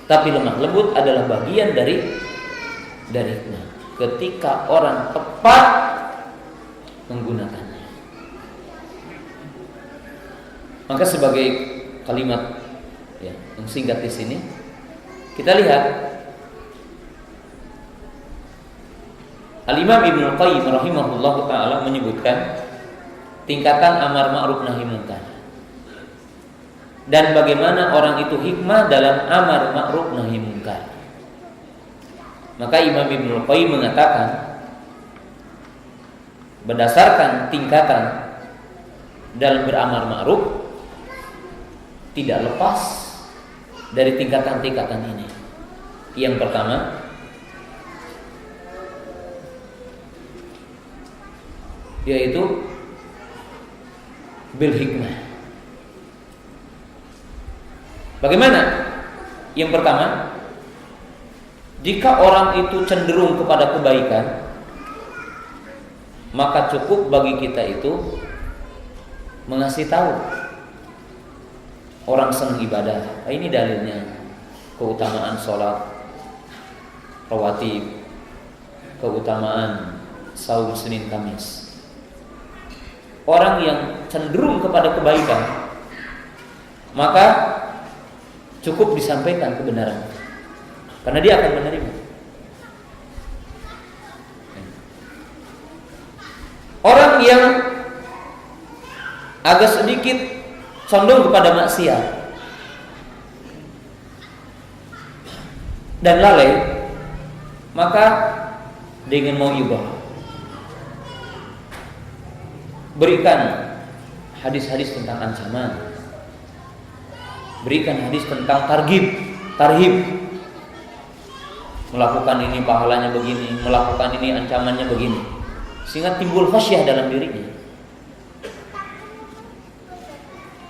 tapi lemah lembut adalah bagian dari hikmah. Ketika orang tepat menggunakannya. Maka sebagai kalimat yang singkat di sini, kita lihat Al-Imam Ibnu Qayyim rahimahullahu taala menyebutkan tingkatan amar ma'ruf nahi munkar dan bagaimana orang itu hikmah dalam amar ma'ruf nahi munkar. Maka Imam Ibnu Qayyim mengatakan berdasarkan tingkatan dalam beramar ma'ruf tidak lepas dari tingkatan-tingkatan ini. Yang pertama, yaitu bil hikmah. Bagaimana? Yang pertama, jika orang itu cenderung kepada kebaikan, maka cukup bagi kita itu mengasih tahu. Orang senang ibadah, ini dalilnya keutamaan sholat rawatib, keutamaan saum Senin Kamis. Orang yang cenderung kepada kebaikan, maka cukup disampaikan kebenaran, karena dia akan menerima. Orang yang agak sedikit condong kepada maksiat dan lalai, maka dengan mau'izah, berikan hadis-hadis tentang ancaman, berikan hadis tentang tarhib, melakukan ini pahalanya begini, melakukan ini ancamannya begini, sehingga timbul khasyah dalam dirinya.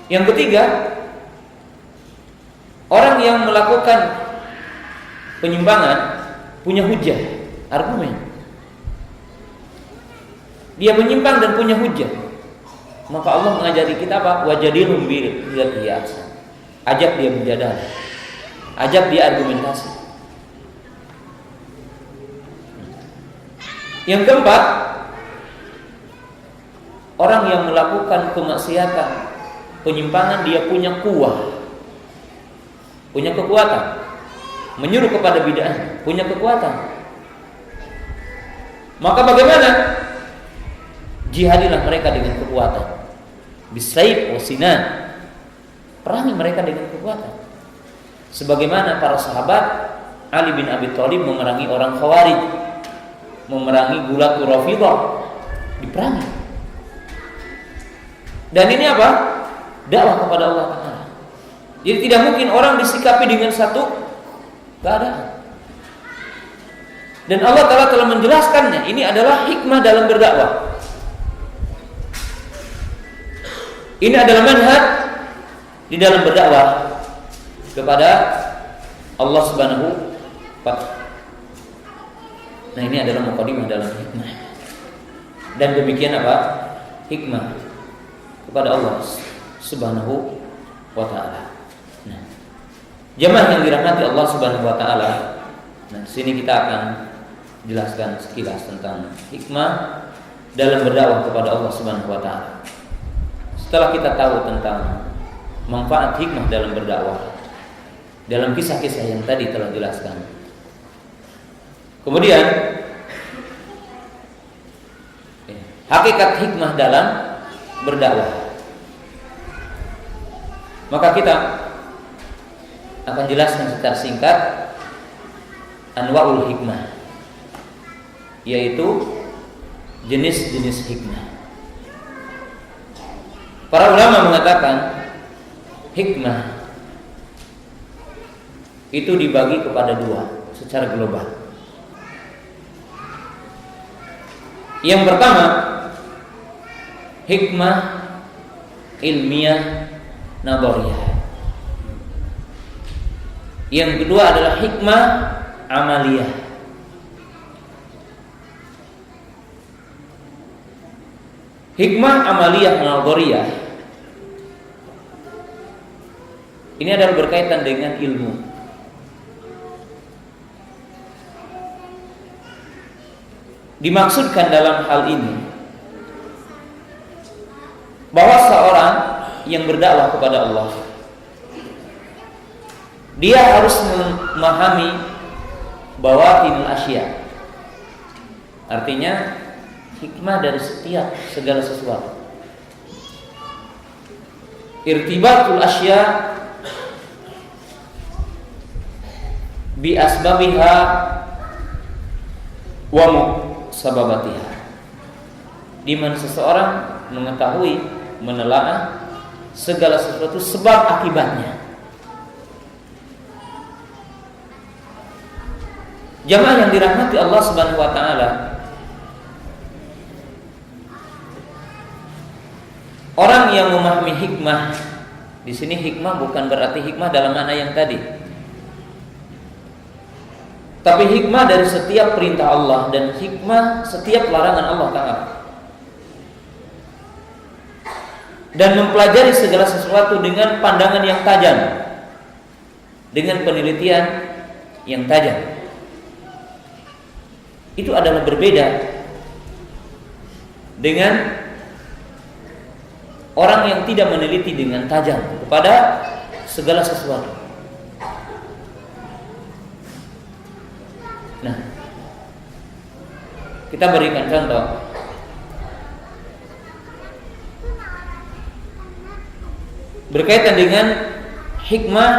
Yang ketiga, orang yang melakukan penyimpangan punya hujah, argumen. Dia menyimpang dan punya hujah, maka Allah mengajari kita apa? Wajadilhum billati ahsan. Ajak dia berjadal, ajak dia argumentasi. Yang keempat, orang yang melakukan kemaksiatan, penyimpangan, dia punya kuwah, punya kekuatan, menyuruh kepada bid'ah, punya kekuatan. Maka bagaimana? Jihadilah mereka dengan kekuatan, bisayf wasinan, perangi mereka dengan kekuatan. Sebagaimana para sahabat Ali bin Abi Thalib memerangi orang Khawarij, memerangi Gulatul Rafidhah, diperangi. Dan ini apa? Dakwah kepada Allah Ta'ala. Jadi tidak mungkin orang disikapi dengan satu keadaan. Dan Allah Ta'ala telah menjelaskannya. Ini adalah hikmah dalam berdakwah. Ini adalah manhaj di dalam berdakwah kepada Allah Subhanahu wa Ta'ala. Nah, ini adalah muqaddimah dalam hikmah. Dan demikian apa? Hikmah kepada Allah Subhanahu wa ta'ala. Nah, jemaah yang dirahmati Allah Subhanahu wa ta'ala, nah, di sini kita akan jelaskan sekilas tentang hikmah dalam berdakwah kepada Allah Subhanahu wa ta'ala. Setelah kita tahu tentang manfaat hikmah dalam berdakwah dalam kisah-kisah yang tadi telah jelaskan, Kemudian hakikat hikmah dalam berdakwah. Maka kita akan jelaskan secara singkat anwaul hikmah, yaitu jenis-jenis hikmah. Para ulama mengatakan hikmah itu dibagi kepada dua secara global. Yang pertama, hikmah ilmiah nadhariyah. Yang kedua adalah hikmah amaliyah. Hikmah amaliyah nadhariyah ini adalah berkaitan dengan ilmu. Dimaksudkan dalam hal ini bahwa seorang yang berdakwah kepada Allah, dia harus memahami bawatinul asya. Artinya hikmah dari setiap segala sesuatu. Irtibatul asya bi asbabiha wa sababatiha, di mana seseorang mengetahui, menelaah segala sesuatu sebab akibatnya. Jamaah yang dirahmati Allah Subhanahu wa taala, orang yang memahami hikmah, di sini hikmah bukan berarti hikmah dalam makna yang tadi, tapi hikmah dari setiap perintah Allah dan hikmah setiap larangan Allah Ta'ala, dan mempelajari segala sesuatu dengan pandangan yang tajam, dengan penelitian yang tajam. Itu adalah berbeda dengan orang yang tidak meneliti dengan tajam kepada segala sesuatu. Nah, kita berikan contoh. Berkaitan dengan hikmah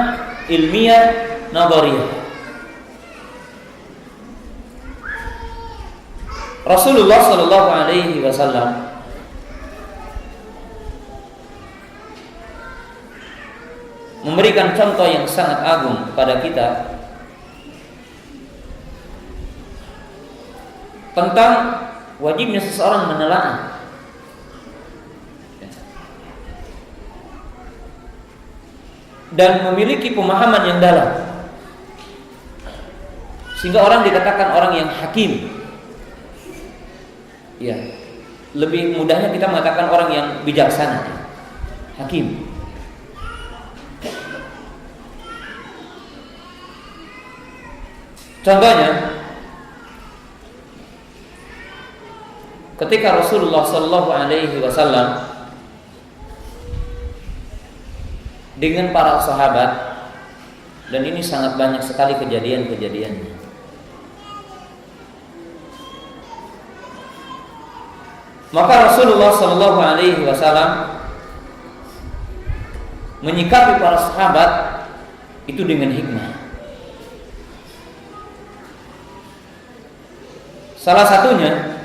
ilmiah nadhariyah. Rasulullah sallallahu alaihi wasallam memberikan contoh yang sangat agung kepada kita tentang wajibnya seseorang menelaah dan memiliki pemahaman yang dalam, sehingga orang dikatakan orang yang hakim. Ya, lebih mudahnya kita mengatakan orang yang bijaksana, hakim. Contohnya, ketika Rasulullah Sallallahu Alaihi Wasallam dengan para sahabat, dan ini sangat banyak sekali kejadian-kejadiannya. Maka Rasulullah Sallallahu Alaihi Wasallam menyikapi para sahabat itu dengan hikmah. Salah satunya,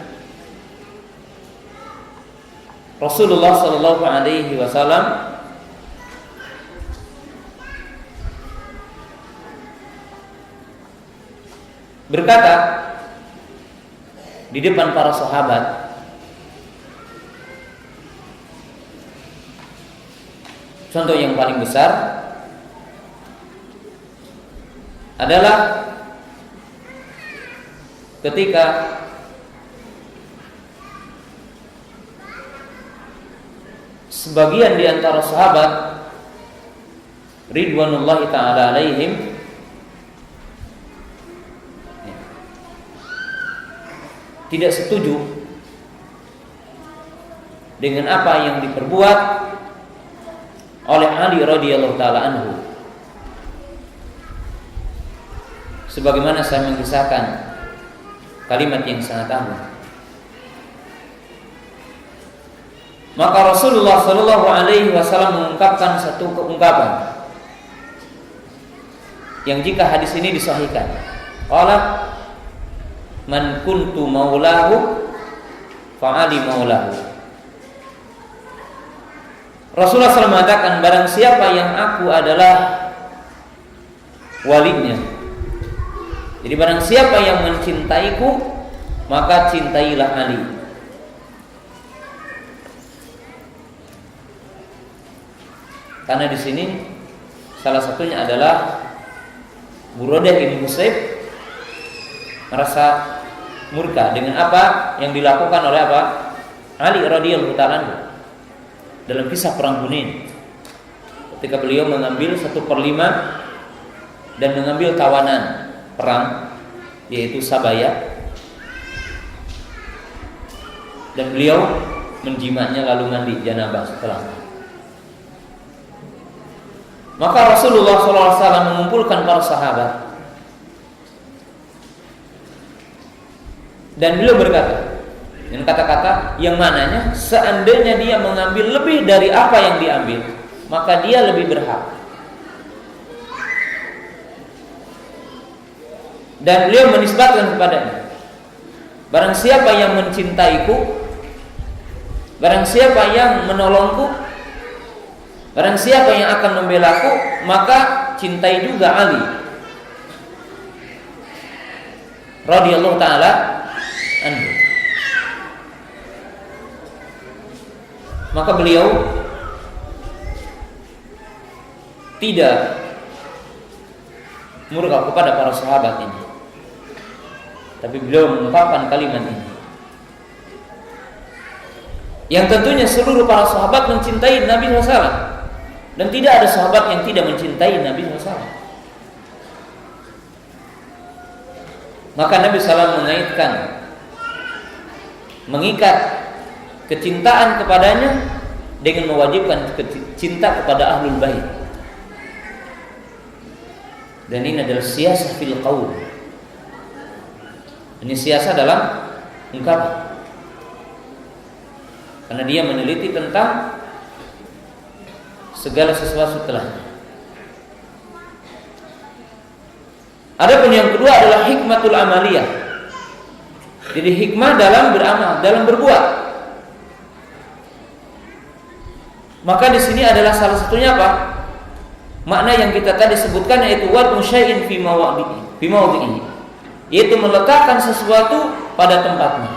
Rasulullah Sallallahu Alaihi Wasallam berkata di depan para sahabat, contoh yang paling besar adalah ketika sebagian di antara sahabat ridwanullahi ta'ala alaihim tidak setuju dengan apa yang diperbuat oleh Ali radhiyallahu ta'ala anhu. Sebagaimana saya mengisahkan kalimat yang sangat agung. Maka Rasulullah Shallallahu Alaihi Wasallam mengungkapkan satu ungkapan yang jika hadis ini disahihkan, qala man kuntu maulahu fa'ali maulahu. Rasulullah SAW mengatakan, barang siapa yang aku adalah walinya. Jadi barang siapa yang mencintaiku, maka cintailah Ali. Karena di sini salah satunya adalah Buradah bin Husayb merasa murka dengan apa yang dilakukan oleh Ali radhiyallahu ta'ala dalam kisah perang Hunain, ketika beliau mengambil 1/5 dan mengambil tawanan perang, yaitu Sabaya, dan beliau menjimatnya lalu mandi janabah setelah. Maka Rasulullah SAW mengumpulkan para sahabat dan beliau berkata dengan kata-kata yang mananya seandainya dia mengambil lebih dari apa yang diambil, maka dia lebih berhak. Dan beliau menisbatkan kepadanya, barang siapa yang mencintaiku, barang siapa yang menolongku, barang siapa yang akan membelaku, maka cintai juga Ali radhiyallahu ta'ala anhu. Maka beliau tidak murka kepada para sahabat ini, tapi beliau mengungkapkan kalimat ini yang tentunya seluruh para sahabat mencintai Nabi SAW. Dan tidak ada sahabat yang tidak mencintai Nabi SAW. Maka Nabi SAW mengikat kecintaan kepadanya dengan mewajibkan cinta kepada Ahlul Bait. Dan ini adalah siasah fil qaul. Ini siasah dalam ungkapan. Karena dia meneliti tentang segala sesuatu telah. Adapun yang kedua adalah hikmatul amaliyah. Jadi hikmah dalam beramal, dalam berbuat. Maka di sini adalah salah satunya apa? Makna yang kita tadi sebutkan, yaitu wad'u syai'in fi mawdi'ihi, yaitu meletakkan sesuatu pada tempatnya.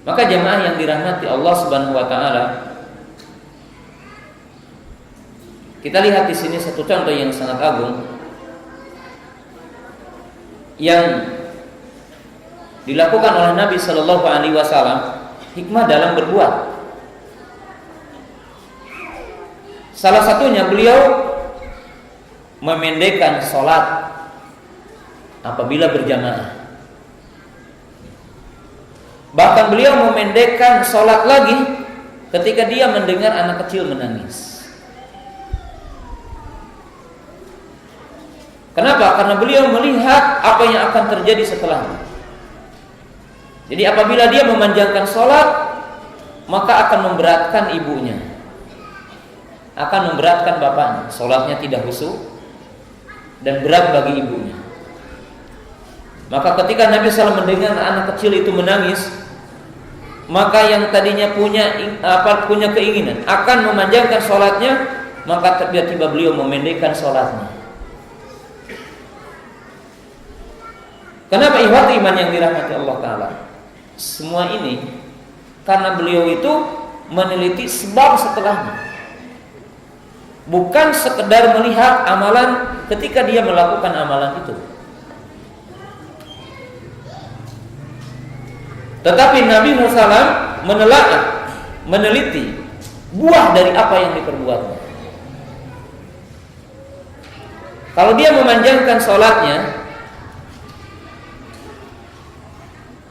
Maka jemaah yang dirahmati Allah Subhanahu wa taala, kita lihat di sini satu contoh yang sangat agung yang dilakukan oleh Nabi sallallahu alaihi wasallam, hikmah dalam berbuat. Salah satunya beliau memendekkan sholat apabila berjamaah. Bahkan beliau memendekkan sholat lagi ketika dia mendengar anak kecil menangis. Kenapa? Karena beliau melihat apa yang akan terjadi setelahnya. Jadi apabila dia memanjangkan sholat, maka akan memberatkan ibunya, akan memberatkan bapaknya. Sholatnya tidak khusyuk dan berat bagi ibunya. Maka ketika Nabi SAW mendengar anak kecil itu menangis, maka yang tadinya punya keinginan akan memanjangkan sholatnya, maka tiba-tiba beliau memendekkan sholatnya. Kenapa ikhwati iman yang dirahmati Allah Ta'ala? Semua ini karena beliau itu meneliti sebab setelahnya, bukan sekedar melihat amalan ketika dia melakukan amalan itu, tetapi Nabi SAW menelaah, meneliti buah dari apa yang diperbuatnya. Kalau dia memanjangkan sholatnya,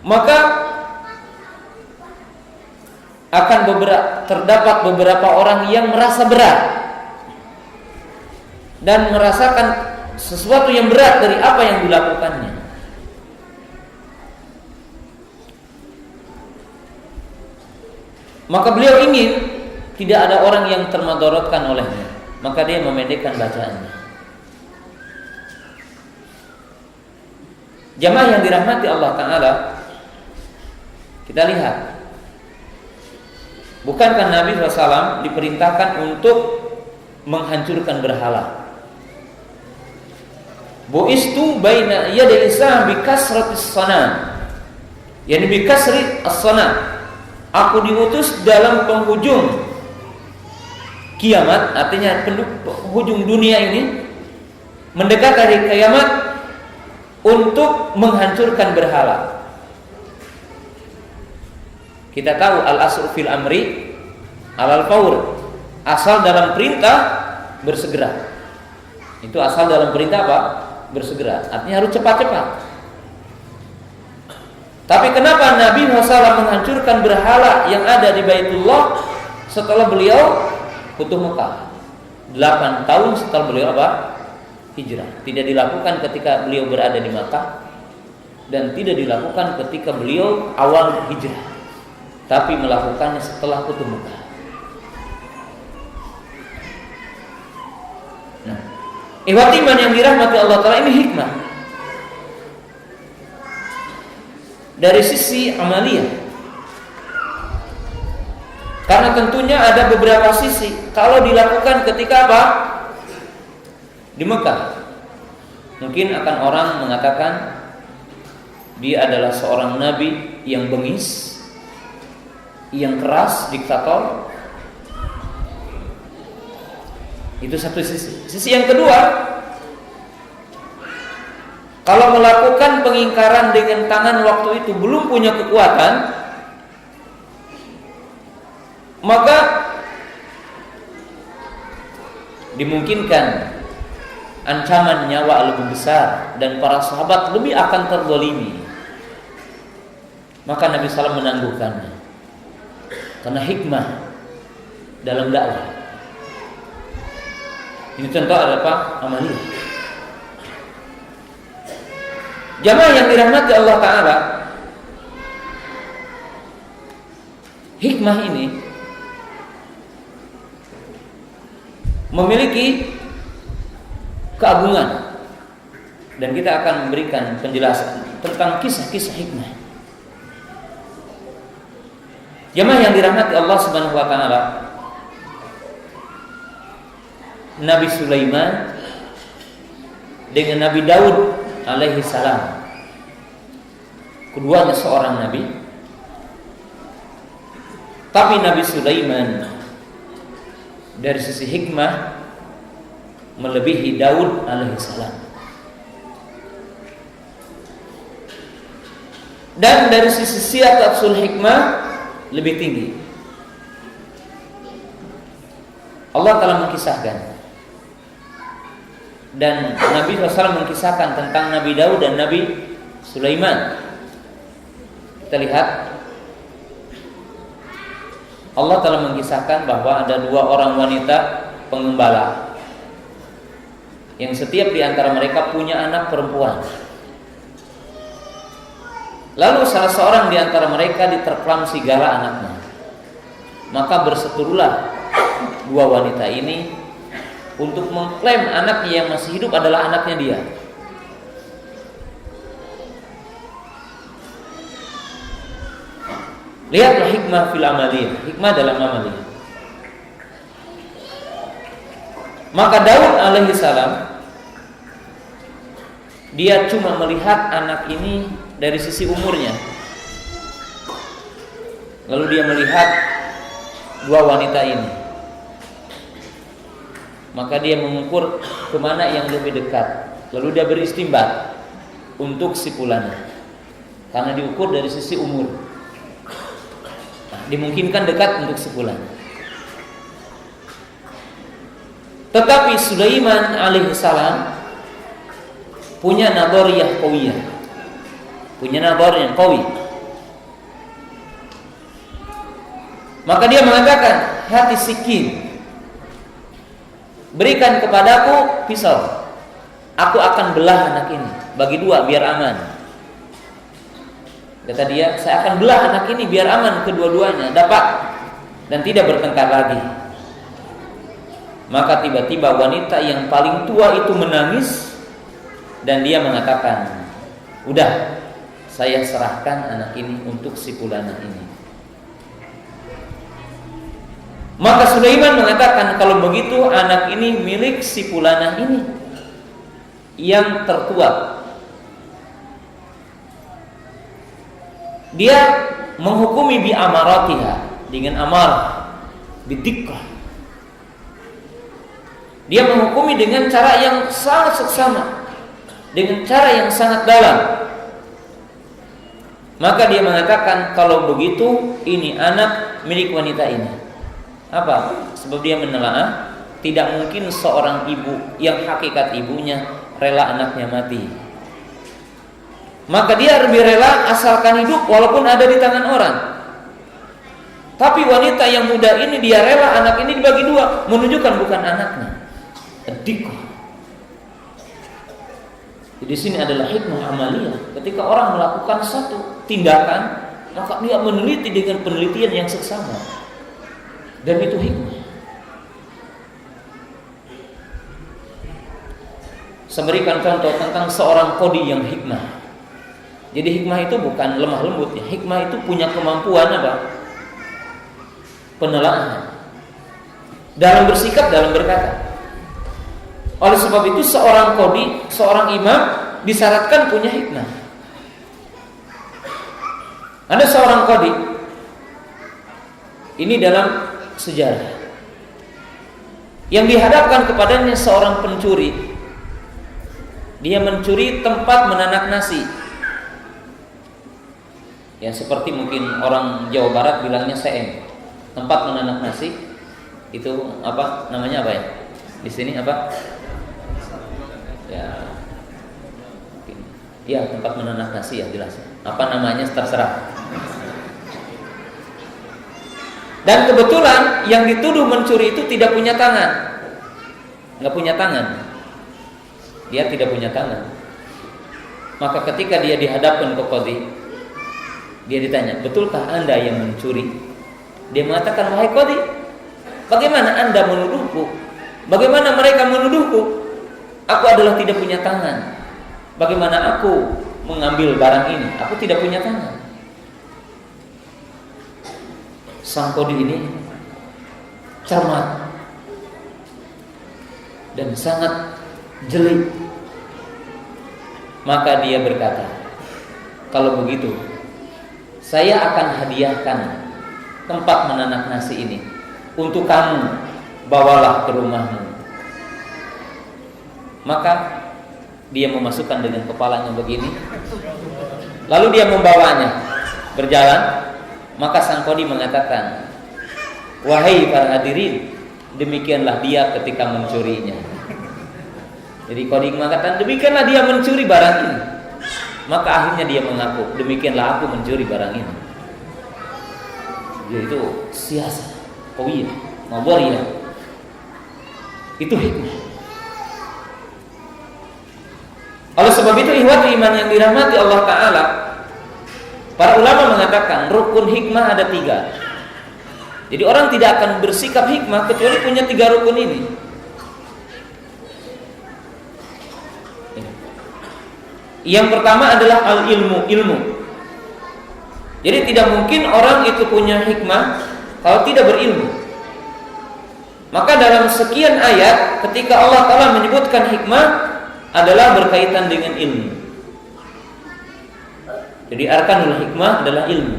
maka akan terdapat beberapa orang yang merasa berat dan merasakan sesuatu yang berat dari apa yang dilakukannya. Maka beliau ingin tidak ada orang yang termadaratkan olehnya, maka dia memendekkan bacaannya. Jamaah yang dirahmati Allah Ta'ala, kita lihat, bukankah Nabi SAW diperintahkan untuk menghancurkan berhala? Bu'istu baina yaday Islam bi kasratis sana, yani bi kasri as-sana. Aku diutus dalam penghujung kiamat, artinya penghujung dunia ini, mendekat dari kiamat, untuk menghancurkan berhala. Kita tahu al-asru fil amri alal faur, asal dalam perintah bersegera. Itu asal dalam perintah apa? Bersegera, artinya harus cepat-cepat. Tapi kenapa Nabi SAW menghancurkan berhala yang ada di Baitullah setelah beliau Futuh Mekah? 8 tahun setelah beliau apa? Hijrah. Tidak dilakukan ketika beliau berada di Mekah, dan tidak dilakukan ketika beliau awal hijrah, tapi melakukannya setelah Futuh Mekah. Nah, ikhwati iman yang dirahmati Allah Ta'ala, ini hikmah dari sisi amaliyah. Karena tentunya ada beberapa sisi kalau dilakukan ketika apa? Di Mekah. Mungkin akan orang mengatakan dia adalah seorang nabi yang bengis, yang keras, diktator. Itu satu sisi. Sisi yang kedua, kalau melakukan pengingkaran dengan tangan waktu itu belum punya kekuatan, maka dimungkinkan ancaman nyawa lebih besar dan para sahabat lebih akan terzalimi. Maka Nabi SAW menangguhkannya karena hikmah dalam dakwah. Ini contoh ada apa? Amaliyah. Jamaah yang dirahmati Allah Ta'ala, hikmah ini memiliki keagungan, dan kita akan memberikan penjelasan tentang kisah-kisah hikmah. Jamaah yang dirahmati Allah Subhanahu wa Ta'ala, Nabi Sulaiman dengan Nabi Daud alaihi salam, keduanya seorang nabi, tapi Nabi Sulaiman dari sisi hikmah melebihi Daud alaihi salam, dan dari sisi siatatul hikmah lebih tinggi. Allah telah mengkisahkan, dan Nabi SAW mengkisahkan tentang Nabi Daud dan Nabi Sulaiman. Kita lihat, Allah telah mengkisahkan bahwa ada 2 orang wanita pengembala yang setiap di antara mereka punya anak perempuan. Lalu salah seorang di antara mereka diterkam serigala anaknya. Maka berseterulah 2 wanita ini untuk mengklaim anaknya yang masih hidup adalah anaknya dia. Lihatlah hikmah fil amaliyah, hikmah dalam amaliyah. Maka Daud alaihi salam, dia cuma melihat anak ini dari sisi umurnya. Lalu dia melihat 2 wanita ini. Maka dia mengukur kemana yang lebih dekat. Lalu dia beristimbat untuk sipulannya, karena diukur dari sisi umur. Dimungkinkan dekat untuk sipulan. Tetapi Sulaiman alaihissalam punya nadhariyah qawiyah, punya nadhar yang qawi. Maka dia mengatakan, hati sikin, berikan kepadaku pisau. aku akan belah anak ini bagi dua biar aman. Kata dia, saya akan belah anak ini biar aman kedua-duanya, dapat dan tidak bertengkar lagi. Maka tiba-tiba wanita yang paling tua itu menangis dan dia mengatakan, udah, saya serahkan anak ini untuk si fulanah ini. Maka Sulaiman mengatakan, kalau begitu anak ini milik si fulanah ini yang tertua. Dia menghukumi bi amaratiha, dengan amarah, bidikkah. Dia menghukumi dengan cara yang sangat seksama, dengan cara yang sangat dalam. Maka dia mengatakan, kalau begitu ini anak milik wanita ini. Apa? Sebab dia menelaah, tidak mungkin seorang ibu yang hakikat ibunya rela anaknya mati. Maka dia lebih rela asalkan hidup walaupun ada di tangan orang. Tapi wanita yang muda ini dia rela anak ini dibagi dua, menunjukkan bukan anaknya. Adikah. Di sini adalah hikmah amaliyah. Ketika orang melakukan satu tindakan, maka dia meneliti dengan penelitian yang seksama. Dan itu hikmah. Saya berikan contoh tentang seorang qadhi yang hikmah. Jadi hikmah itu bukan lemah lembut ya. Hikmah itu punya kemampuan apa? Penelaahan. Dalam bersikap, dalam berkata. Oleh sebab itu seorang qadhi, seorang imam disyaratkan punya hikmah. Ada seorang qadhi. Ini dalam sejarah. Yang dihadapkan kepadanya seorang pencuri. Dia mencuri tempat menanak nasi. Ya seperti mungkin orang Jawa Barat bilangnya CM, tempat menanak nasi. Itu apa namanya, apa ya? Di sini apa? Ya tempat menanak nasi ya, jelas. Apa namanya terserah. Dan kebetulan yang dituduh mencuri itu tidak punya tangan, nggak punya tangan. Dia tidak punya tangan. Maka ketika dia dihadapkan ke qadhi, dia ditanya, betulkah anda yang mencuri? Dia mengatakan, wahai qadhi, bagaimana anda menuduhku? Bagaimana mereka menuduhku? Aku adalah tidak punya tangan. Bagaimana aku mengambil barang ini? Aku tidak punya tangan. Sang qadhi ini cermat dan sangat jeli. Maka dia berkata, kalau begitu saya akan hadiahkan tempat menanak nasi ini untuk kamu, bawalah ke rumahmu. Maka dia memasukkan dengan kepalanya begini, lalu dia membawanya berjalan. Maka sang qadhi mengatakan, wahai para hadirin, demikianlah dia ketika mencurinya. Jadi qadhi mengatakan, demikianlah dia mencuri barang ini. Maka akhirnya dia mengaku, demikianlah aku mencuri barang ini. Jadi itu siasat, qawiyah, mawariyah. Itu hikmah. Oleh sebab itu ihwati iman yang dirahmati Allah Ta'ala, para ulama mengatakan rukun hikmah ada 3. Jadi orang tidak akan bersikap hikmah kecuali punya 3 rukun ini. Yang pertama adalah ilmu. Jadi tidak mungkin orang itu punya hikmah kalau tidak berilmu. Maka dalam sekian ayat ketika Allah Ta'ala menyebutkan hikmah adalah berkaitan dengan ilmu. Jadi arkanul hikmah adalah ilmu.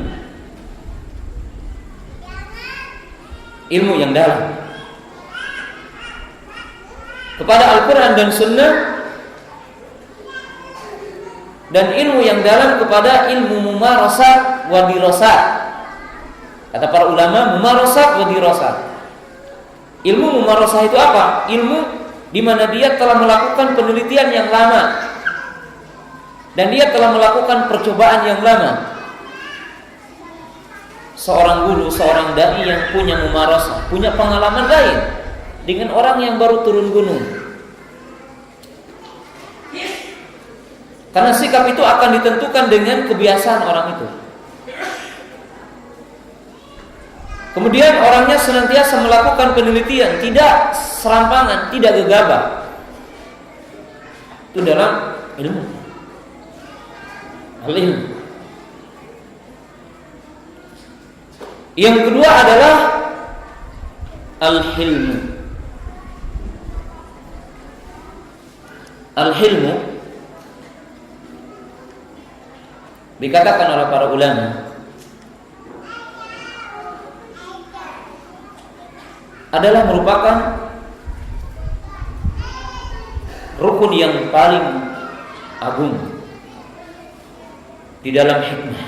Ilmu yang dalam kepada Al-Quran dan Sunnah, dan ilmu yang dalam kepada ilmu mumarasah wa dirasah. Kata para ulama, mumarasah wa dirasah. Ilmu mumarasah itu apa? Ilmu di mana dia telah melakukan penelitian yang lama dan dia telah melakukan percobaan yang lama. Seorang guru, seorang dai yang punya mumarasah, punya pengalaman lain dengan orang yang baru turun gunung. Karena sikap itu akan ditentukan dengan kebiasaan orang itu. Kemudian orangnya senantiasa melakukan penelitian, tidak serampangan, tidak gegabah. Itu dalam ilmu. Al-ilmu. Yang kedua adalah al-hilmu. Al-hilmu dikatakan oleh para ulama adalah merupakan rukun yang paling agung di dalam hikmah,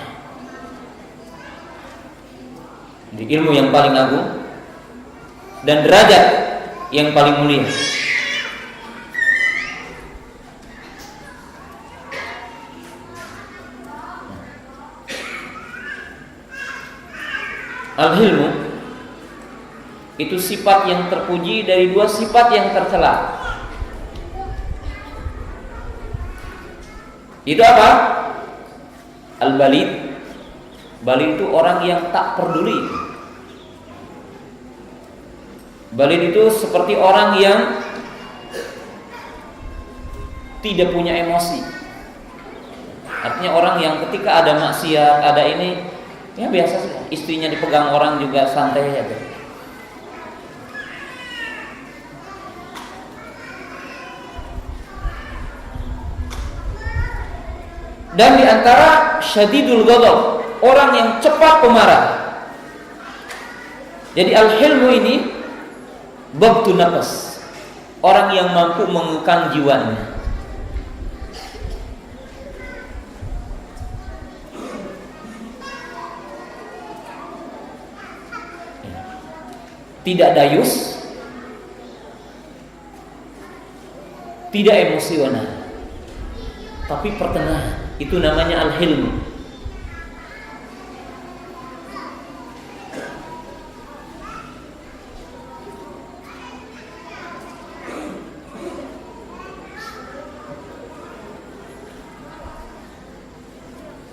di ilmu yang paling agung dan derajat yang paling mulia. Al-hilmu itu sifat yang terpuji dari dua sifat yang tercela. Itu apa? Al-balid. Balid itu orang yang tak peduli. Balid itu seperti orang yang tidak punya emosi. Artinya orang yang ketika ada maksiat, ada ini, ya biasa sih. Istrinya dipegang orang juga santai aja. Dan di antara syadidul ghadab, orang yang cepat pemarah. Jadi al-hilmu ini babtu nafas, orang yang mampu mengekang jiwanya. Tidak dayus, tidak emosional, tapi pertengahan. Itu namanya al-hilm.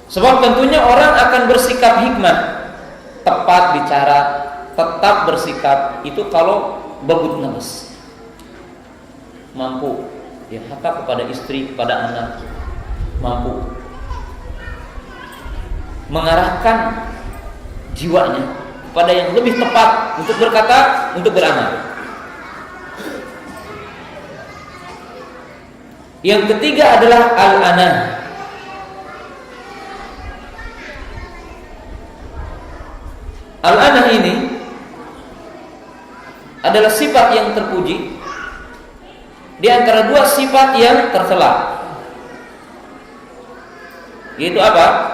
Sebab tentunya orang akan bersikap hikmah, tepat bicara, tetap bersikap itu kalau babut nafas, mampu ya hakka kepada istri, kepada anak, mampu mengarahkan jiwanya kepada yang lebih tepat untuk berkata, untuk beramal. Yang ketiga adalah al-anah. Al-anah ini adalah sifat yang terpuji di antara dua sifat yang tercela. Yaitu apa?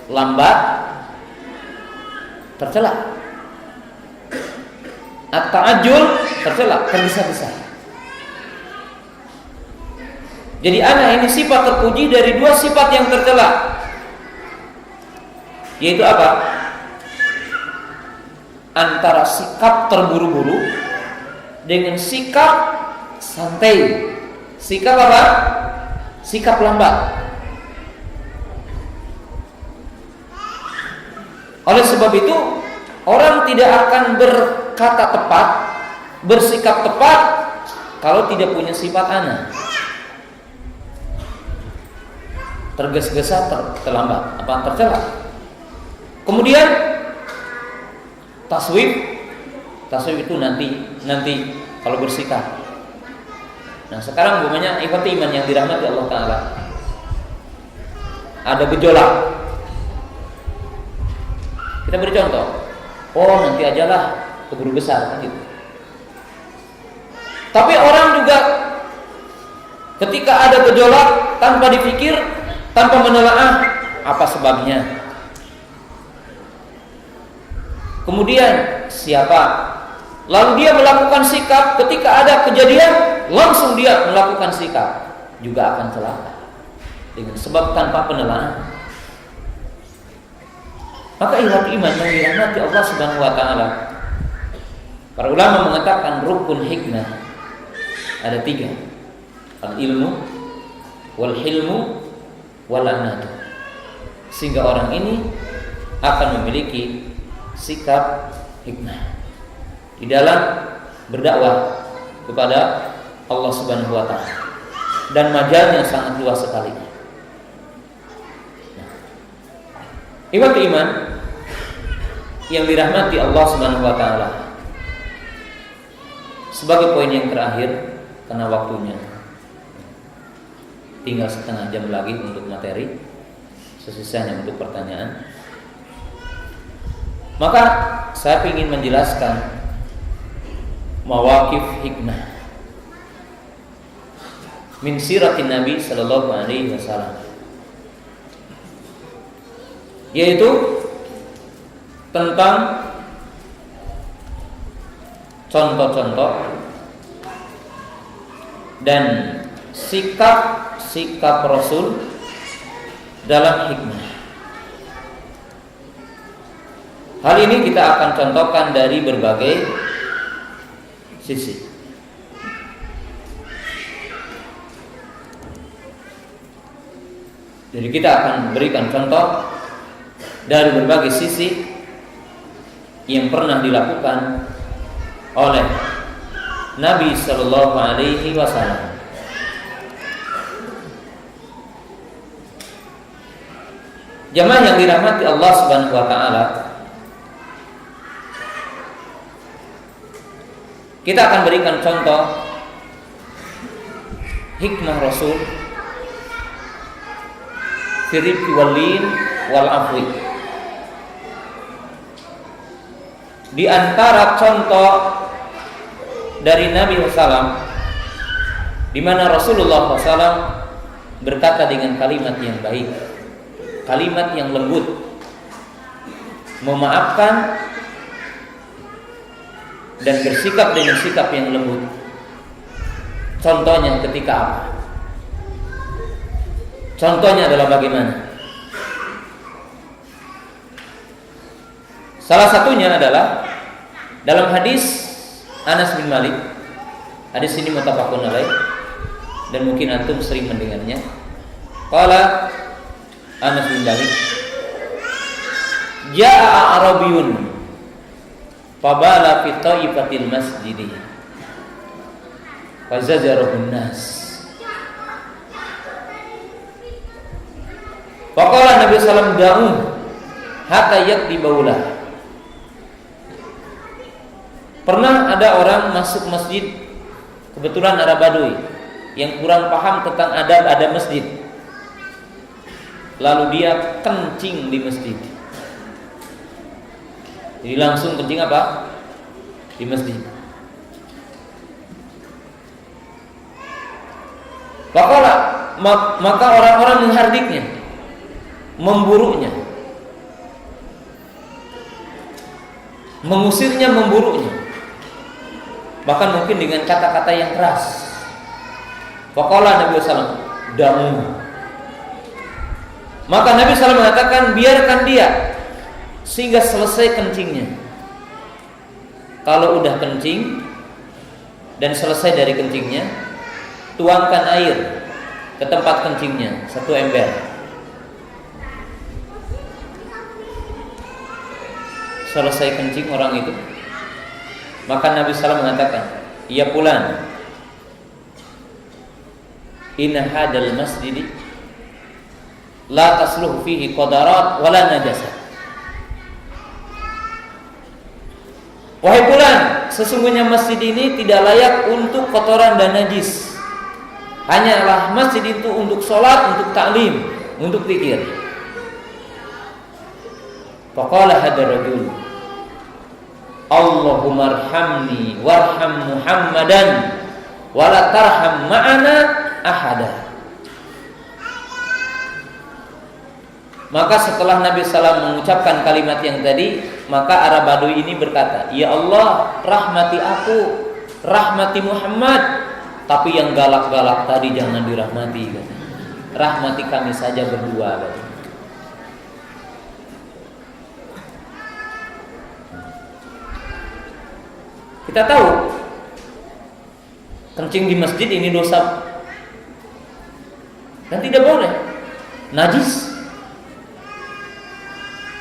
Lambat, tercela. At-ta'ajjul, tercela, tergesa-gesa. Jadi ana ini sifat terpuji dari dua sifat yang tercela. Yaitu apa? Antara sikap terburu-buru dengan sikap santai. Sikap apa? Sikap lambat. Oleh sebab itu, orang tidak akan berkata tepat, bersikap tepat kalau tidak punya sifat ana. Tergesa-gesa, terlambat, apa tercela. Kemudian taswib itu nanti kalau bersikap. Nah sekarang umpamanya ikhwati iman yang dirahmati Allah Ta'ala, ada gejolak, kita beri contoh, oh nanti ajalah keburu besar kan gitu. Tapi orang juga ketika ada gejolak tanpa dipikir, tanpa menelaah apa sebabnya, kemudian siapa, lalu dia melakukan sikap, ketika ada kejadian langsung dia melakukan sikap, juga akan celaka dengan sebab tanpa penelaahan. Maka ikhwati iman yang dirahmati Allah Subhanahu wa taala, Para ulama mengatakan rukun hikmah ada 3. Al-ilmu, wal-hilmu, wal-anatu. Sehingga orang ini akan memiliki sikap hikmah di dalam berdakwah kepada Allah Subhanahu wa taala, dan majalnya sangat luas sekali. Iman yang dirahmati Allah Subhanahu wa taala. Sebagai poin yang terakhir, karena waktunya tinggal setengah jam lagi untuk materi, sesisanya untuk pertanyaan. Maka saya ingin menjelaskan mawaqif hikmah min siratin Nabi sallallahu alaihi wasallam, yaitu tentang contoh-contoh dan sikap Rasul dalam hikmah. Hal ini kita akan contohkan dari berbagai sisi. Jadi kita akan berikan contoh dari berbagai sisi yang pernah dilakukan oleh Nabi Sallallahu Alaihi Wasallam. Jamaah yang dirahmati Allah Subhanahu Wa Taala, kita akan berikan contoh hikmah Rasul firifki walin wal afwi. Di antara contoh dari Nabi SAW, di mana Rasulullah SAW berkata dengan kalimat yang baik, kalimat yang lembut, memaafkan dan bersikap dengan sikap yang lembut. Contohnya ketika apa? Contohnya adalah bagaimana? Salah satunya adalah dalam hadis Anas bin Malik. Hadis ini muttafaqun alaih dan mungkin antum sering mendengarnya. Qala Anas bin Malik, ja'a Arabiyun fabala fi taifatil masjid fazajarahu an-nas. Faqala Nabi sallallahu alaihi wasallam da'u hatta yakdi baulah. Pernah ada orang masuk masjid, kebetulan Arab Badui yang kurang paham tentang adab masjid, lalu dia kencing di masjid. Jadi langsung kencing apa? Di masjid. Maka orang-orang menghardiknya, memburuknya, mengusirnya, memburuknya, bahkan mungkin dengan kata-kata yang keras. Faqala Nabi SAW, damu. Maka Nabi SAW mengatakan, biarkan dia sehingga selesai kencingnya. Kalau udah kencing dan selesai dari kencingnya, tuangkan air ke tempat kencingnya, 1 ember. Selesai kencing orang itu, maka Nabi SAW mengatakan, ya fulan, inna hadal masjidi la tasluh fihi qadarat wala najasah. Wahai fulan, sesungguhnya masjid ini tidak layak untuk kotoran dan najis. Hanyalah masjid itu untuk sholat, untuk ta'lim, untuk zikir. Faqala hadar rajul, Allahumma arhamni warham Muhammadan wala tarham ma'ana ahada. Maka setelah Nabi SAW mengucapkan kalimat yang tadi, maka Arab Badui ini berkata, ya Allah, rahmati aku, rahmati Muhammad, tapi yang galak-galak tadi jangan dirahmati. Rahmati kami saja berdua. Kita tahu kencing di masjid ini dosa dan tidak boleh, najis.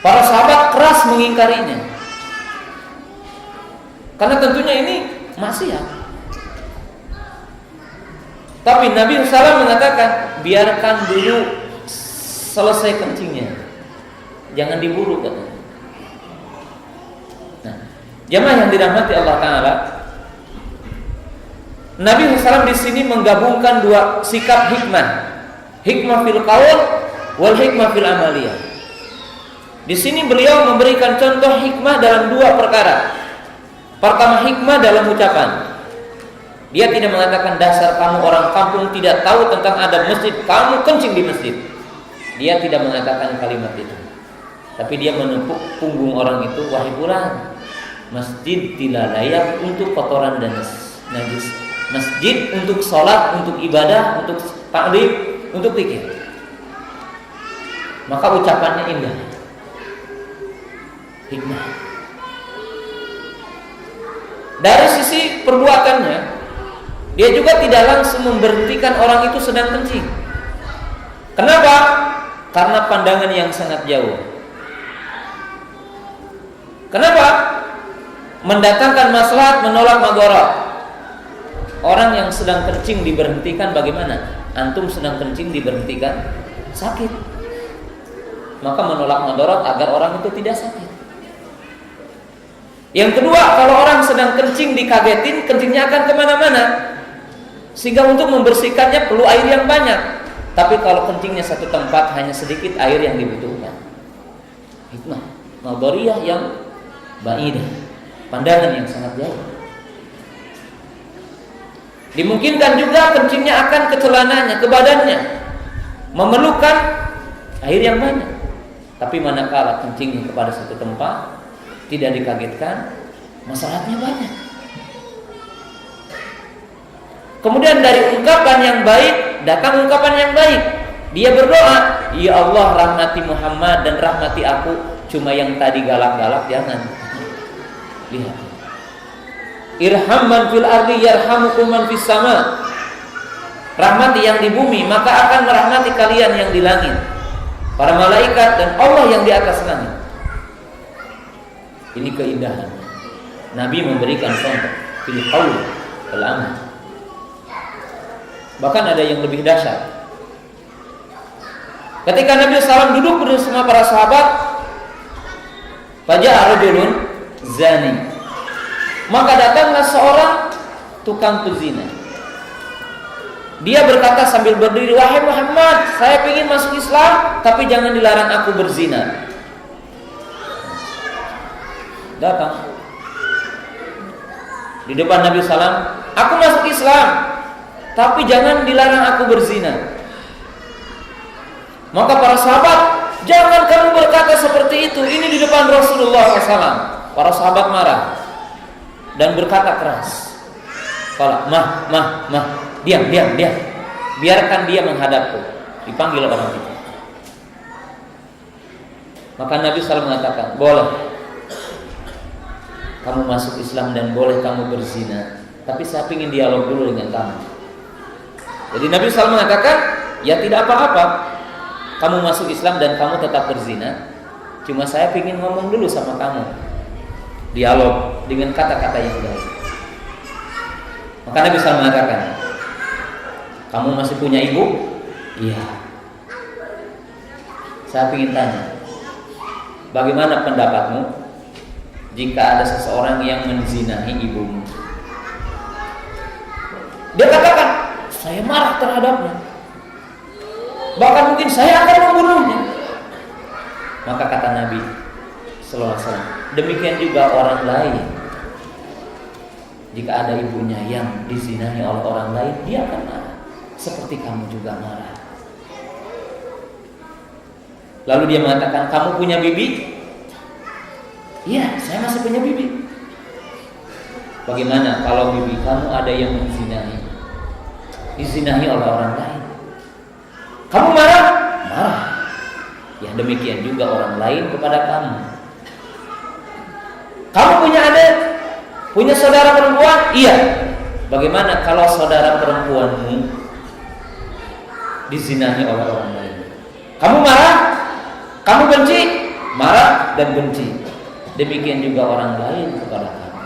Para sahabat keras mengingkarinya, karena tentunya ini maksiat. Tapi Nabi SAW mengatakan, biarkan dulu selesai kencingnya, jangan diburu katanya. Nah, jamaah yang dirahmati Allah Taala, Nabi SAW di sini menggabungkan dua sikap hikmah, hikmah fil qaul wal hikmah fil amaliyah. Di sini beliau memberikan contoh hikmah dalam dua perkara. Pertama, hikmah dalam ucapan. Dia tidak mengatakan dasar kamu orang kampung tidak tahu tentang adab masjid, kamu kencing di masjid. Dia tidak mengatakan kalimat itu. Tapi dia menepuk punggung orang itu, wahai fulan, masjid tidak layak untuk kotoran dan najis. Masjid untuk sholat, untuk ibadah, untuk taklim, untuk zikir. Maka ucapannya indah. Hikmah. Dari sisi perbuatannya, dia juga tidak langsung memberhentikan orang itu sedang kencing. Kenapa? Karena pandangan yang sangat jauh. Kenapa? Mendatangkan maslahat, menolak madarat. Orang yang sedang kencing diberhentikan bagaimana? Antum sedang kencing diberhentikan sakit. Maka menolak madarat agar orang itu tidak sakit. Yang kedua, kalau orang sedang kencing dikagetin, kencingnya akan kemana-mana, sehingga untuk membersihkannya perlu air yang banyak. Tapi kalau kencingnya satu tempat, hanya sedikit air yang dibutuhkan. Hikmah nadhariyah yang ba'idah, pandangan yang sangat jauh. Dimungkinkan juga kencingnya akan ke celananya, ke badannya, memerlukan air yang banyak. Tapi manakala kencingnya kepada satu tempat, tidak dikagetkan, masalahnya banyak. Kemudian dari ungkapan yang baik datang ungkapan yang baik. Dia berdoa, ya Allah rahmati Muhammad dan rahmati aku. Cuma yang tadi galak-galak jangan. Lihat, irham man fil ardi yarhamukum man fis sama. Rahmati yang di bumi, maka akan merahmati kalian yang di langit, para malaikat dan Allah yang di atas langit. Ini keindahan. Nabi memberikan contoh fil qaul wal amal. Bahkan ada yang lebih dahsyat. Ketika Nabi SAW duduk bersama para sahabat, faja'a rajulun zani, maka datanglah seorang tukang pezina. Dia berkata sambil berdiri, wahai Muhammad, saya ingin masuk Islam, tapi jangan dilarang aku berzina. Datang di depan Nabi SAW, aku masuk Islam, tapi jangan dilarang aku berzina. Maka para sahabat, jangan kamu berkata seperti itu, ini di depan Rasulullah SAW. Para sahabat marah dan berkata keras. Kalau mah, diam. Biarkan dia menghadapku. Dipanggil orang itu. Maka Nabi SAW mengatakan, boleh kamu masuk Islam dan boleh kamu berzina, tapi saya ingin dialog dulu dengan kamu. Jadi Nabi SAW mengatakan, ya tidak apa-apa kamu masuk Islam dan kamu tetap berzina, cuma saya ingin ngomong dulu sama kamu, dialog dengan kata-kata yang baik. Maka Nabi SAW mengatakan, kamu masih punya ibu? Iya. Saya ingin tanya, bagaimana pendapatmu jika ada seseorang yang menzinahi ibumu? Dia katakan, saya marah terhadapnya, bahkan mungkin saya akan membunuhnya. Maka kata Nabi sallallahu alaihi wasallam, demikian juga orang lain. Jika ada ibunya yang dizinahi oleh orang lain, dia akan marah, seperti kamu juga marah. Lalu dia mengatakan, kamu punya bibi? Iya, saya masih punya bibi. Bagaimana kalau bibi kamu ada yang dizinahi oleh orang lain? Kamu marah? Marah. Ya demikian juga orang lain kepada kamu. Kamu punya adik? Punya saudara perempuan? Iya. Bagaimana kalau saudara perempuanmu dizinahi oleh orang lain? Kamu marah? Kamu benci? Marah dan benci. Demikian juga orang lain kepada kamu.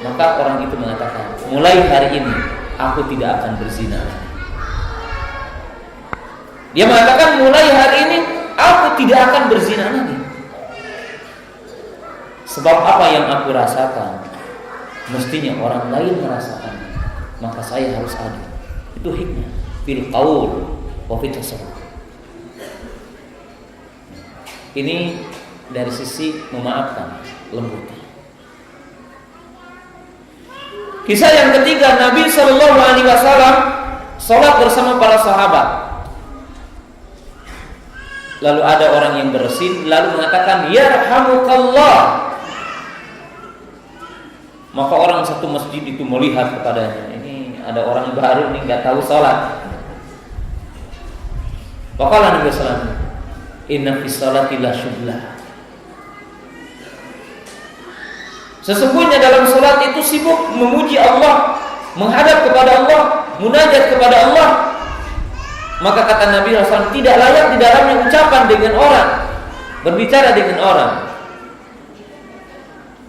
Maka orang itu mengatakan, mulai hari ini aku tidak akan berzina. Dia mengatakan, mulai hari ini aku tidak akan berzina lagi. Sebab apa yang aku rasakan mestinya orang lain merasakan, maka saya harus adil. Itu hikmah fil qaul wa fil tasarruf. Ini dari sisi memaafkan, lembut. Kisah yang ketiga, Nabi Shallallahu Alaihi Wasallam sholat bersama para sahabat. Lalu ada orang yang bersin, lalu mengatakan, yarhamukallah. Maka orang satu masjid itu melihat kepadanya, ini ada orang baru nih, nggak tahu sholat. Faqala Nabi sallallahu alaihi wasallam, inna fis sholati la syughlah. Sesungguhnya dalam sholat itu sibuk memuji Allah, menghadap kepada Allah, munajat kepada Allah. Maka kata Nabi SAW, tidak layak di dalamnya ucapan dengan orang, berbicara dengan orang.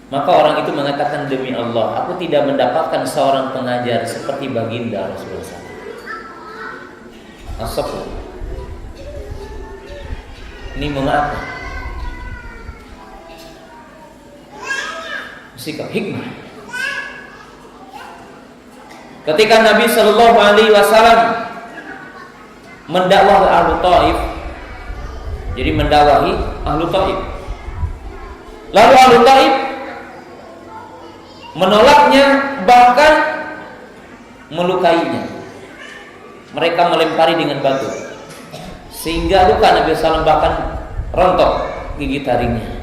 Maka orang itu mengatakan, demi Allah, aku tidak mendapatkan seorang pengajar seperti baginda Rasulullah SAW. As-sabr. Ini mengapa? Sikap hikmah. Ketika Nabi Shallallahu Alaihi Wasallam mendakwahi Ahlu Taif, jadi mendakwahi Ahlu Taif, lalu Ahlu Taif menolaknya, bahkan melukainya. Mereka melempari dengan batu sehingga luka Nabi SAW, bahkan rontok gigi taringnya.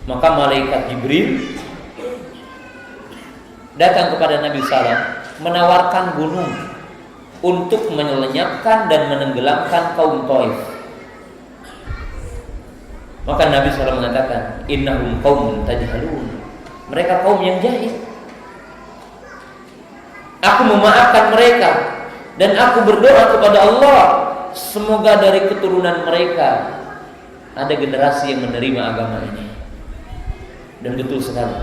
Maka malaikat Jibril datang kepada Nabi SAW, menawarkan gunung untuk menyelenyapkan dan menenggelamkan kaum Taif. Maka Nabi SAW mengatakan, innahum qaumun tajhalun. Mereka kaum yang jahil. Aku memaafkan mereka dan aku berdoa kepada Allah, semoga dari keturunan mereka ada generasi yang menerima agama ini. Dan betul sekali,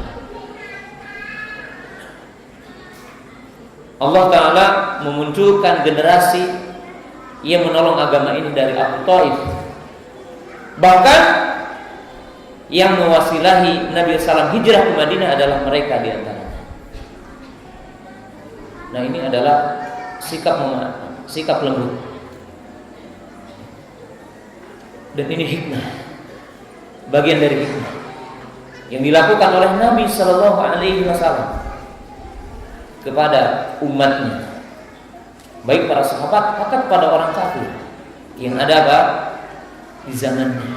Allah Ta'ala memunculkan generasi yang menolong agama ini dari Abu Taif. Bahkan yang mewasilahi Nabi SAW hijrah ke Madinah adalah mereka di antaranya. Nah, ini adalah sikap memaafkan, sikap lembut. Dan ini hikmah, bagian dari hikmah yang dilakukan oleh Nabi Shallallahu Alaihi Wasallam kepada umatnya, baik para sahabat atau kepada orang kafir yang ada apa di zamannya.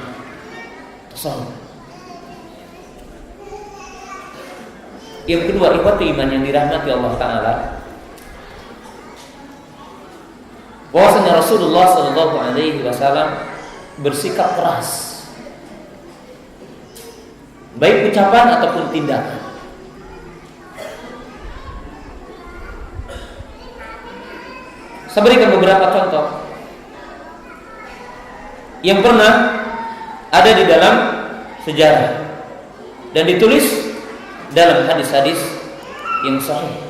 Tasawuf. Yang kedua, ikhwati iman yang dirahmati Allah Ta'ala, bahwasanya Rasulullah Shallallahu Alaihi Wasallam bersikap keras, baik ucapan ataupun tindakan. Saya berikan beberapa contoh yang pernah ada di dalam sejarah dan ditulis dalam hadis-hadis yang sahih.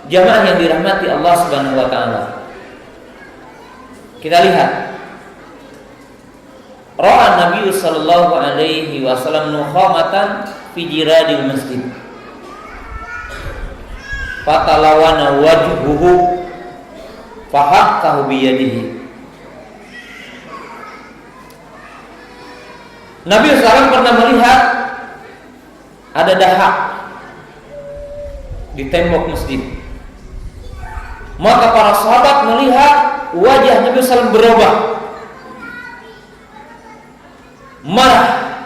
Jamaah yang dirahmati Allah Subhanahu wa Ta'ala, kita lihat, ra'a Nabi sallallahu alaihi wasallam nukhamatan fi jiradil masjid, fatalawana wajhuhu fahakkahu biyadihi. Nabi SAW pernah melihat ada dahak di tembok masjid. Maka para sahabat melihat wajah Nabi SAW berubah, marah.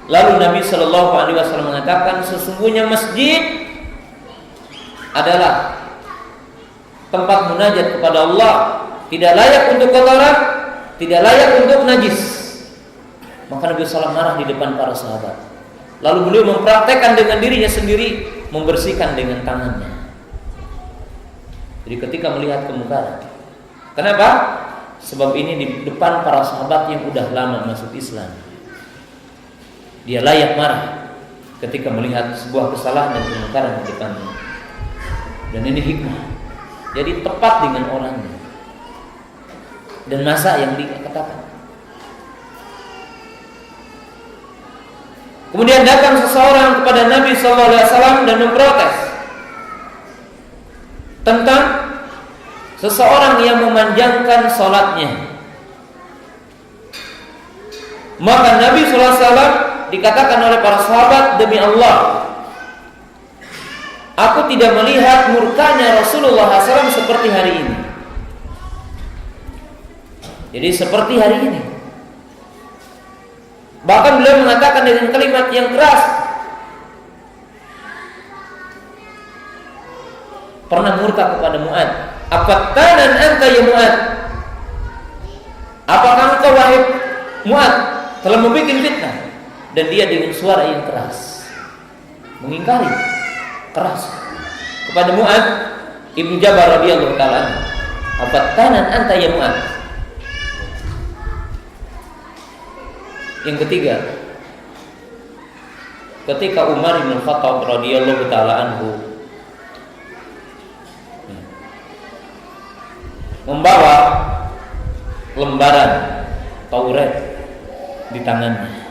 Lalu Nabi Shallallahu Alaihi Wasallam mengatakan, sesungguhnya masjid adalah tempat munajat kepada Allah, tidak layak untuk kotoran tidak layak untuk najis. Maka Nabi SAW marah di depan para sahabat. Lalu beliau mempraktekkan dengan dirinya sendiri, membersihkan dengan tangannya. Jadi ketika melihat kemungkaran, kenapa? Sebab ini di depan para sahabat yang udah lama masuk Islam, dia layak marah ketika melihat sebuah kesalahan dan kemungkaran di depannya. Dan ini hikmah. Jadi tepat dengan orangnya dan masa yang dikatakan. Kemudian datang seseorang kepada Nabi SAW dan memprotes tentang seseorang yang memanjangkan sholatnya. Maka Nabi SAW dikatakan oleh para sahabat, demi Allah, aku tidak melihat murkanya Rasulullah SAW seperti hari ini. Jadi seperti hari ini. Bahkan beliau mengatakan dengan kalimat yang keras, pernah murka kepada Mu'ad, "Afattanan anta ya Mu'ad?" Apakah engkau wahai Mu'ad telah membuat fitnah? Dan dia dengan suara yang keras mengingkari keras kepada Mu'ad Ibnu Jabal radhiyallahu ta'ala, "Afattanan anta ya Mu'ad?" Yang ketiga, ketika Umar bin Khattab radhiyallahu ta'ala anhu membawa lembaran Taurat di tangannya.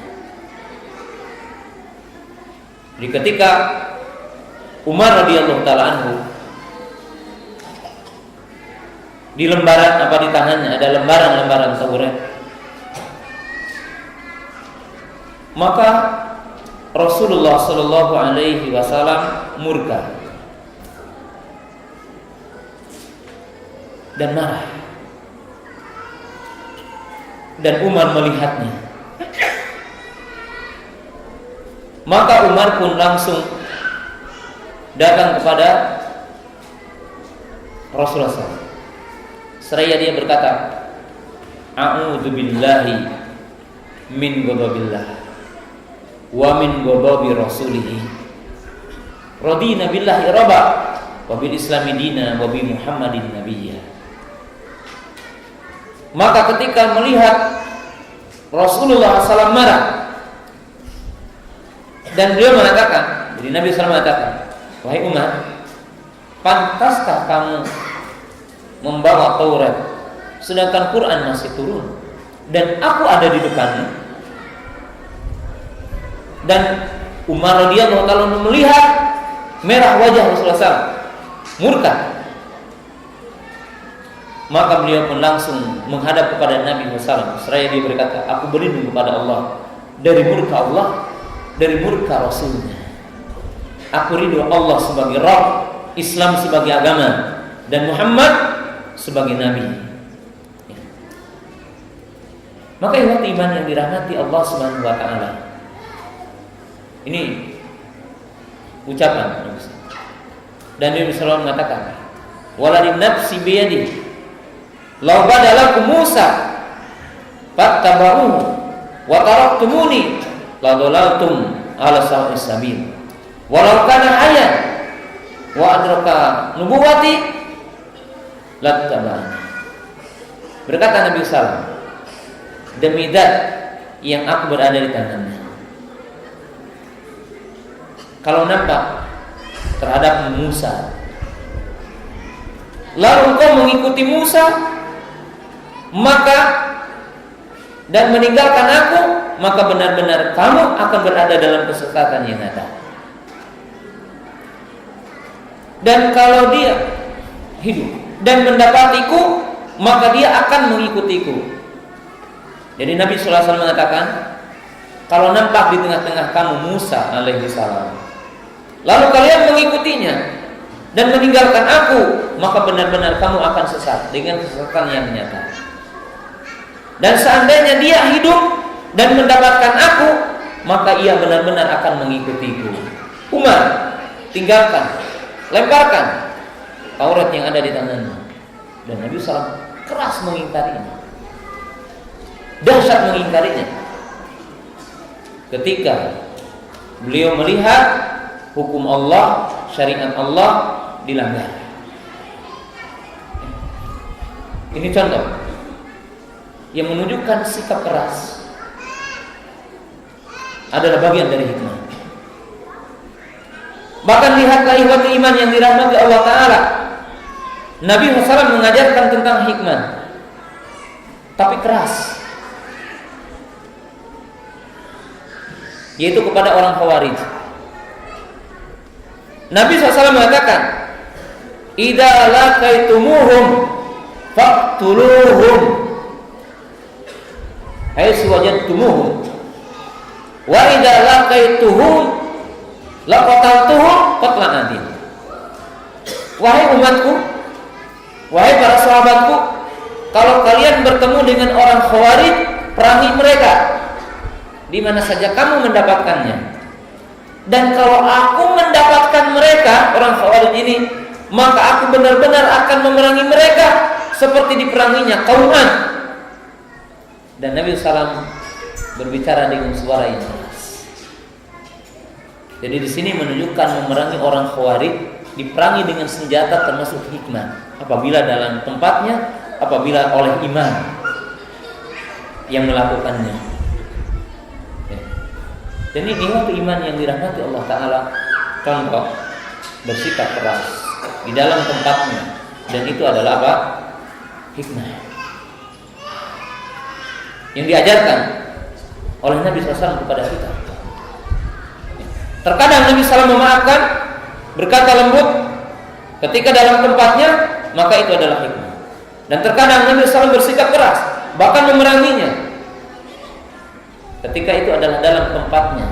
Jadi ketika Umar radhiyallahu ta'ala anhu di lembaran apa di tangannya ada lembaran-lembaran Taurat, maka Rasulullah Shallallahu Alaihi Wasallam murka dan marah, dan Umar melihatnya. Maka Umar pun langsung datang kepada Rasulullah SAW. Seraya dia berkata, "A'udzu billahi min ghadabillah wa min ghadabi rasulih. Radina billahi rabba wa bil islami dina wa bi Muhammadin nabiyya." Maka ketika melihat Rasulullah SAW marah, dan beliau mengatakan, jadi Nabi SAW mengatakan, "Wahai Umar, pantaskah kamu membawa Taurat sedangkan Quran masih turun dan aku ada di depannya?" Dan Umar radhiyallahu ta'ala melihat merah wajah Rasulullah SAW, murka. Maka beliau pun langsung menghadap kepada Nabi SAW. Seraya dia berkata, "Aku berlindung kepada Allah dari murka Allah, dari murka Rasulnya. Aku ridho Allah sebagai Rabb, Islam sebagai agama, dan Muhammad sebagai Nabi." Maka ikhwati iman yang dirahmati Allah Subhanahu wa ta'ala, ini ucapan Nabi. Dan Nabi SAW mengatakan, "Waladin nafsi biyadi, law badalakum Musa fattabaruhu wa taraktumuni la dhalaltum ala sawa'is sabil. Walau kana hayyan wa adraka nubuwati lattaba'ani." Berkata Nabi SAW, "Demi zat yang aku berada di tangannya, kalau nampak terhadap Musa, lalu engkau mengikuti Musa, maka dan meninggalkan aku, maka benar-benar kamu akan berada dalam kesesatan yang nyata. Dan kalau dia hidup dan mendapatiku, maka dia akan mengikutiku." Jadi Nabi SAW mengatakan, kalau nampak di tengah-tengah kamu Musa alaihi salam, lalu kalian mengikutinya dan meninggalkan aku, maka benar-benar kamu akan sesat dengan kesesatan yang nyata. Dan seandainya dia hidup dan mendapatkan aku, maka ia benar-benar akan mengikutiku. Umar, tinggalkan, lemparkan Taurat yang ada di tanganmu. Dan Nabi SAW keras mengingkarinya. dahsyat mengingkarinya. Ketika beliau melihat hukum Allah, syariat Allah dilanggar. Ini contoh yang menunjukkan sikap keras adalah bagian dari hikmah. Bahkan lihatlah ikhwati iman yang dirahmati Allah Ta'ala, Nabi SAW mengajarkan tentang hikmah, tapi keras, yaitu kepada orang Khawarij. Nabi SAW mengatakan, idza laqaitumuhum faqtuluhum haitsu wajadtumuhum wa idza laqaituhum laqataltuhum qatlan adil. Wahai umatku, wahai para sahabatku, kalau kalian bertemu dengan orang Khawarij, perangi mereka di mana saja kamu mendapatkannya. Dan kalau aku mendapatkan mereka, orang Khawarij ini, maka aku benar-benar akan memerangi mereka seperti diperanginya kaum Ad. Dan Nabi SAW berbicara dengan suara yang keras. Jadi di sini menunjukkan memerangi orang Khawarij diperangi dengan senjata termasuk hikmah. Apabila dalam tempatnya, apabila oleh iman yang melakukannya. Dan ini waktu iman yang dirahmati Allah Ta'ala. Contoh bersikap keras di dalam tempatnya, dan itu adalah apa? Hikmah yang diajarkan oleh Nabi SAW kepada kita. Terkadang Nabi SAW memaafkan, berkata lembut ketika dalam tempatnya, maka itu adalah hikmah. Dan terkadang Nabi SAW bersikap keras, bahkan memeranginya ketika itu adalah dalam tempatnya,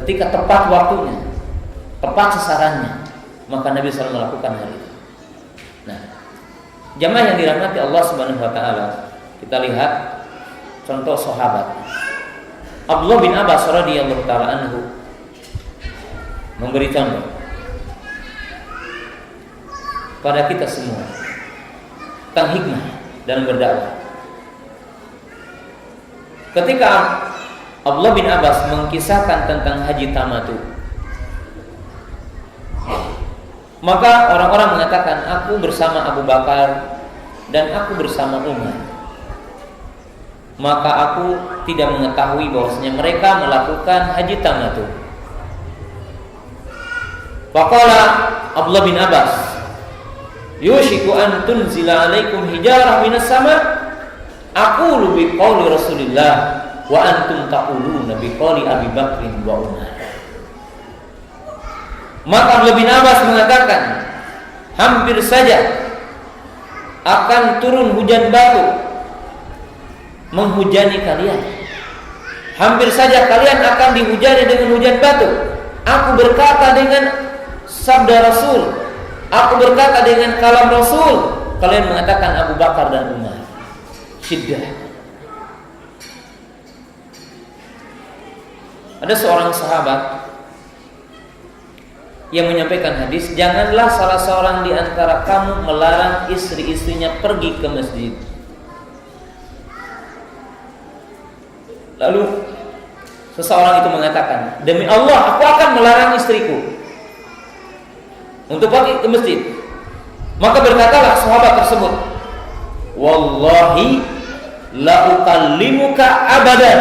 ketika tepat waktunya, tepat sasarannya, maka Nabi SAW melakukan hal itu. Nah, jamaah yang dirahmati Allah Subhanahu wa Ta'ala, kita lihat contoh sahabat Abdullah bin Abbas radhiyallahu ta'ala anhu memberi contoh pada kita semua tentang hikmah dalam berdakwah. Ketika Abdullah bin Abbas mengkisahkan tentang haji tamattu, maka orang-orang mengatakan, aku bersama Abu Bakar dan aku bersama Umar. Maka aku tidak mengetahui bahwasanya mereka melakukan haji tamattu. Faqala Abdullah bin Abbas, yushiku an tunzila alaikum hijarah minas sama'. Aqulu bi qouli Rasulillah wa antum taquluna bi qouli Abi Bakrin wa Umar. Maka Abdullah bin Abbas mengatakan, hampir saja akan turun hujan batu menghujani kalian. Hampir saja kalian akan dihujani dengan hujan batu. Aku berkata dengan sabda Rasul, aku berkata dengan kalam Rasul. Kalian mengatakan Abu Bakar dan Umar. Syiddah. Ada seorang sahabat yang menyampaikan hadis, janganlah salah seorang di antara kamu melarang istri-istrinya pergi ke masjid. Lalu seseorang itu mengatakan, demi Allah aku akan melarang istriku untuk pergi ke masjid. Maka berkatalah sahabat tersebut, wallahi la ukallimuka abadan.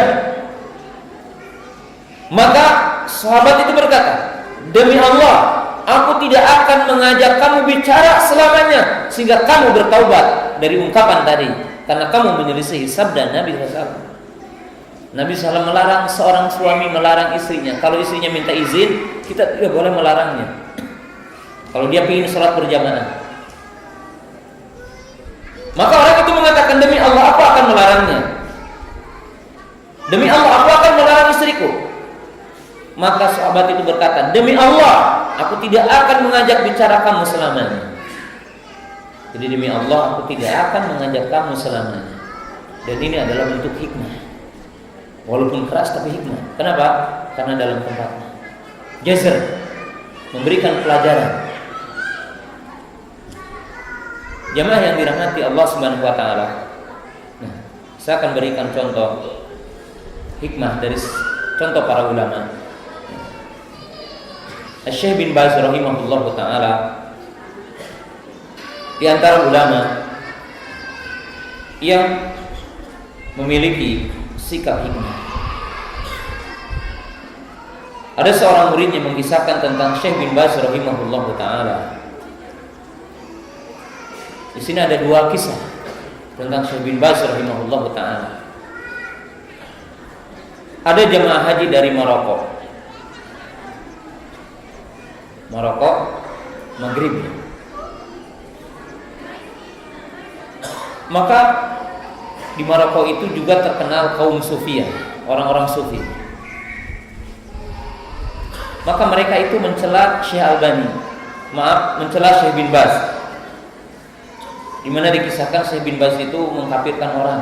Maka sahabat itu berkata, demi Allah aku tidak akan mengajak kamu bicara selamanya sehingga kamu bertaubat dari ungkapan tadi, karena kamu menyelisihi sabda Nabi SAW. Nabi SAW melarang seorang suami melarang istrinya. Kalau istrinya minta izin, kita tidak boleh melarangnya. Kalau dia ingin sholat berjamaah, maka orang itu mengatakan, demi Allah aku akan melarangnya. Demi Allah aku akan melarang istriku. Maka sahabat itu berkata, demi Allah aku tidak akan mengajak bicara kamu selamanya. Jadi demi Allah aku tidak akan mengajak kamu selamanya. Dan ini adalah bentuk hikmah, walaupun keras tapi hikmah. Kenapa? Karena dalam tempatnya. Jazr, memberikan pelajaran. Jamaah yang dirahmati Allah Subhanahu wa Ta'ala. Nah, Saya akan berikan contoh hikmah dari contoh para ulama. Syekh bin Baz rahimahullah taala di antara ulama yang memiliki sikap hikmah. Ada seorang muridnya mengisahkan tentang Syekh bin Baz rahimahullah taala. Di sini ada dua kisah tentang Syekh bin Baz rahimahullah taala. Ada jemaah haji dari Maroko, Maghrib. Maka di Maroko itu juga terkenal kaum Sufia, orang-orang Sufi. Maka mereka itu mencela Syekh mencela Syekh bin Baz, di mana dikisahkan Syekh bin Baz itu mengkafirkan orang.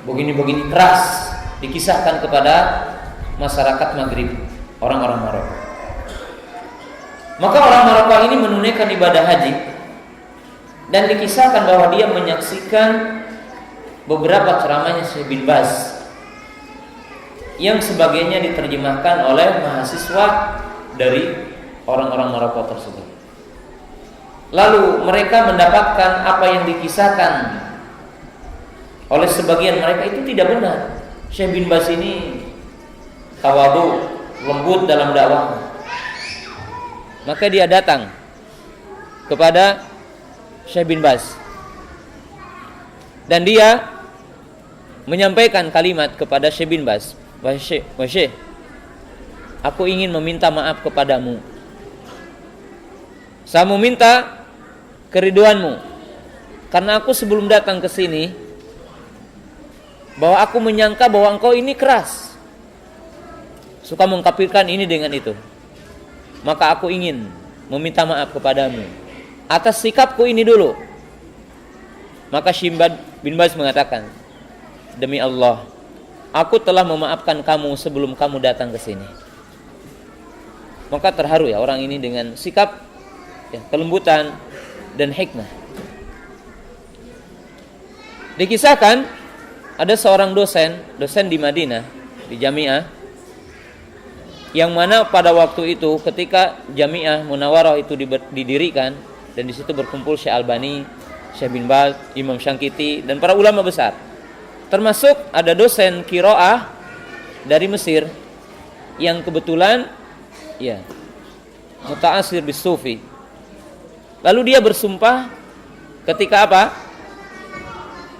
Begini-begini keras dikisahkan kepada masyarakat Maghrib, orang-orang Maroko. Maka orang Maroko ini menunaikan ibadah haji, dan dikisahkan bahwa dia menyaksikan beberapa ceramahnya Syekh bin Baz yang sebagainya diterjemahkan oleh mahasiswa dari orang-orang Maroko tersebut. Lalu mereka mendapatkan apa yang dikisahkan oleh sebagian mereka itu tidak benar. Syekh bin Baz ini tawadhu, lembut dalam dakwah. Maka dia datang kepada Syekh bin Baz dan dia menyampaikan kalimat kepada Syekh bin Baz, "Wahai Syekh, aku ingin meminta maaf kepadamu. Saya meminta keriduanmu karena aku sebelum datang ke sini bahwa aku menyangka bahwa engkau ini keras, suka mengkafirkan ini dengan itu. Maka aku ingin meminta maaf kepadamu atas sikapku ini dulu." Maka Syekh bin Baz mengatakan, "Demi Allah, aku telah memaafkan kamu sebelum kamu datang ke sini." Maka terharu ya orang ini dengan sikap kelembutan dan hikmah. Dikisahkan ada seorang dosen di Madinah, di Jami'ah, yang mana pada waktu itu ketika Jami'ah Munawarah itu didirikan, dan di situ berkumpul Syekh Albani, Syekh bin Baz, Imam Syangkiti, dan para ulama besar. Termasuk ada dosen qiraah dari Mesir yang kebetulan muta'assir bis sufi. Lalu dia bersumpah ketika apa?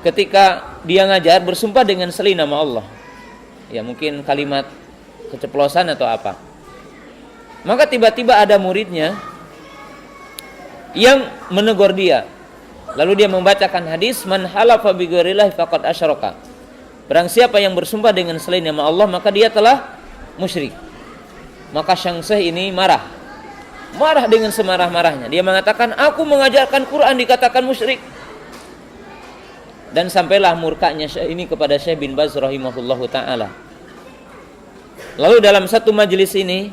Ketika dia ngajar bersumpah dengan selain nama Allah. Ya mungkin kalimat keceplosan atau apa. Maka tiba-tiba ada muridnya yang menegur dia. Lalu dia membacakan hadis, "Man halafa bi ghairillahi faqad asyraka." Barang siapa yang bersumpah dengan selain nama Allah maka dia telah musyrik. Maka Syekh ini marah dengan semarah-marahnya. Dia mengatakan, "Aku mengajarkan Quran dikatakan musyrik." Dan sampailah murkanya Syekh ini kepada Syekh bin Baz rahimahullahu taala. Lalu dalam satu majelis ini,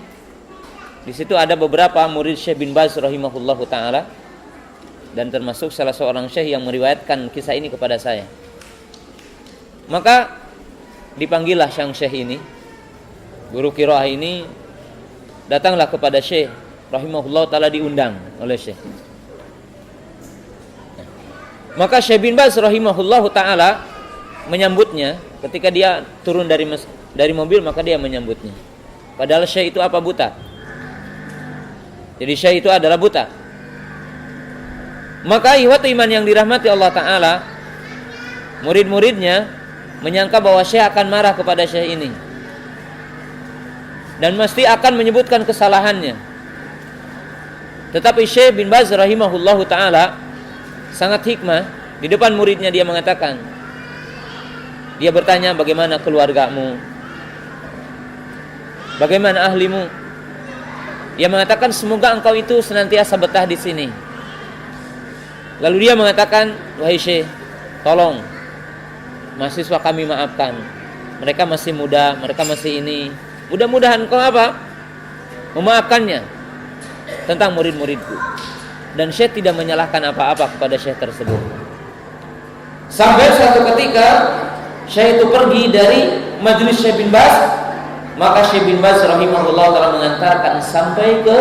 di situ ada beberapa murid Syekh bin Baz rahimahullahu taala, dan termasuk salah seorang syekh yang meriwayatkan kisah ini kepada saya. Maka dipanggillah sang syekh ini, guru qiraah ini, datanglah kepada Syekh rahimahullahu taala, diundang oleh Syekh. Maka Syekh bin Baz rahimahullahu taala menyambutnya ketika dia turun dari mobil, maka dia menyambutnya. Padahal Syekh itu apa? Buta. Jadi Syekh itu adalah buta. Maka ihwatu iman yang dirahmati Allah taala, murid-muridnya menyangka bahwa Syekh akan marah kepada Syekh ini dan mesti akan menyebutkan kesalahannya. Tetapi Syekh bin Baz rahimahullahu taala sangat hikmah. Di depan muridnya dia mengatakan, dia bertanya, "Bagaimana keluargamu? Bagaimana ahlimu?" Dia mengatakan, "Semoga engkau itu senantiasa betah di sini." Lalu dia mengatakan, "Wahai Syekh, tolong mahasiswa kami maafkan. Mereka masih muda, mereka masih ini. Mudah-mudahan engkau apa? Memaafkannya tentang murid-muridku." Dan Syekh tidak menyalahkan apa-apa kepada Syekh tersebut. Sampai suatu ketika Syekh itu pergi dari majelis Syekh bin Baz, maka Syekh bin Baz rahimahullah telah mengantarkan sampai ke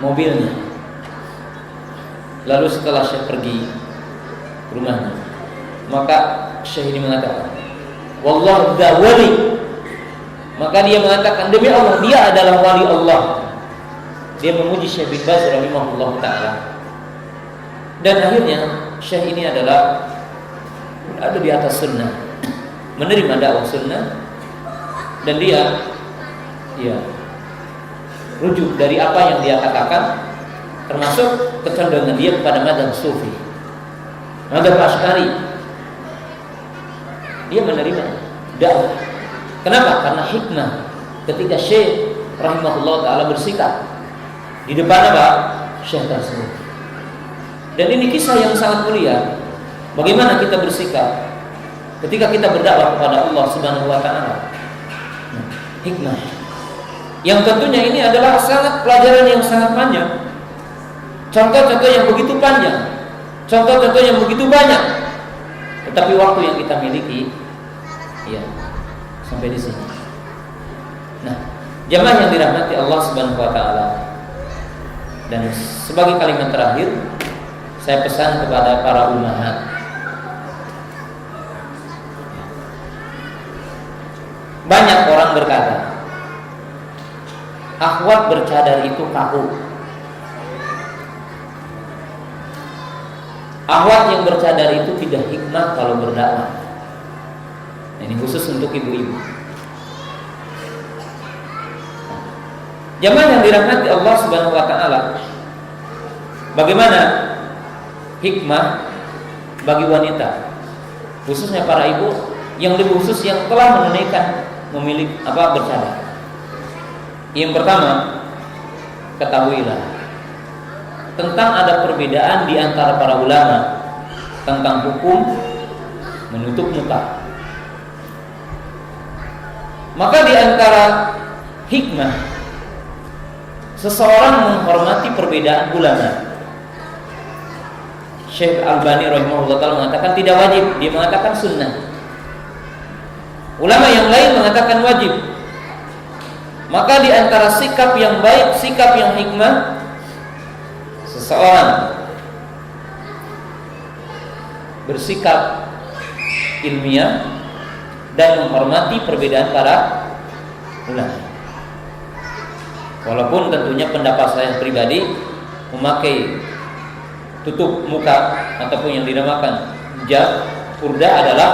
mobilnya. Lalu setelah Syekh pergi ke rumahnya, maka Syekh ini mengatakan, wallahu da wali. Maka dia mengatakan, demi Allah, dia adalah wali Allah. Dia memuji Syekh bin Baz rahimahullah ta'ala. Dan akhirnya Syekh ini adalah ada di atas sunnah, menerima dakwah sunnah, dan dia rujuk dari apa yang dia katakan, termasuk kecenderungan dia kepada madzhab sufi, madzhab Asy'ari. Dia menerima dakwah. Kenapa? Karena hikmah ketika Syekh rahimahullah ta'ala bersikap di depan apa? Syekh tersebut. Dan ini kisah yang sangat mulia. Bagaimana kita bersikap ketika kita berdakwah kepada Allah Subhanahu wa ta'ala. Hikmah yang tentunya ini adalah sangat pelajaran yang sangat panjang. Contoh-contoh yang begitu panjang, contoh-contoh yang begitu banyak. Tetapi waktu yang kita miliki sampai di sini. Nah, jamaah yang dirahmati Allah Subhanahu wa ta'ala, dan sebagai kalimat terakhir saya pesan kepada para ummahat. Banyak orang berkata, akhwat bercadar itu kaku. Akhwat yang bercadar itu tidak hikmah kalau berdakwah. Ini khusus untuk ibu-ibu. Jamaah yang dirahmati Allah Subhanahu wa ta'ala, bagaimana hikmah bagi wanita, khususnya para ibu, yang lebih khusus yang telah menunaikan memiliki bercadar. Yang pertama, ketahuilah tentang ada perbedaan di antara para ulama tentang hukum menutup muka. Maka di antara hikmah seseorang menghormati perbedaan ulama. Syekh Albani rahimahullah ta'ala mengatakan tidak wajib, dia mengatakan sunnah. Ulama yang lain mengatakan wajib. Maka di antara sikap yang baik, sikap yang hikmah, seseorang bersikap ilmiah dan menghormati perbedaan para ulama. Walaupun tentunya pendapat saya pribadi, memakai tutup muka ataupun yang dinamakan hijab, purda adalah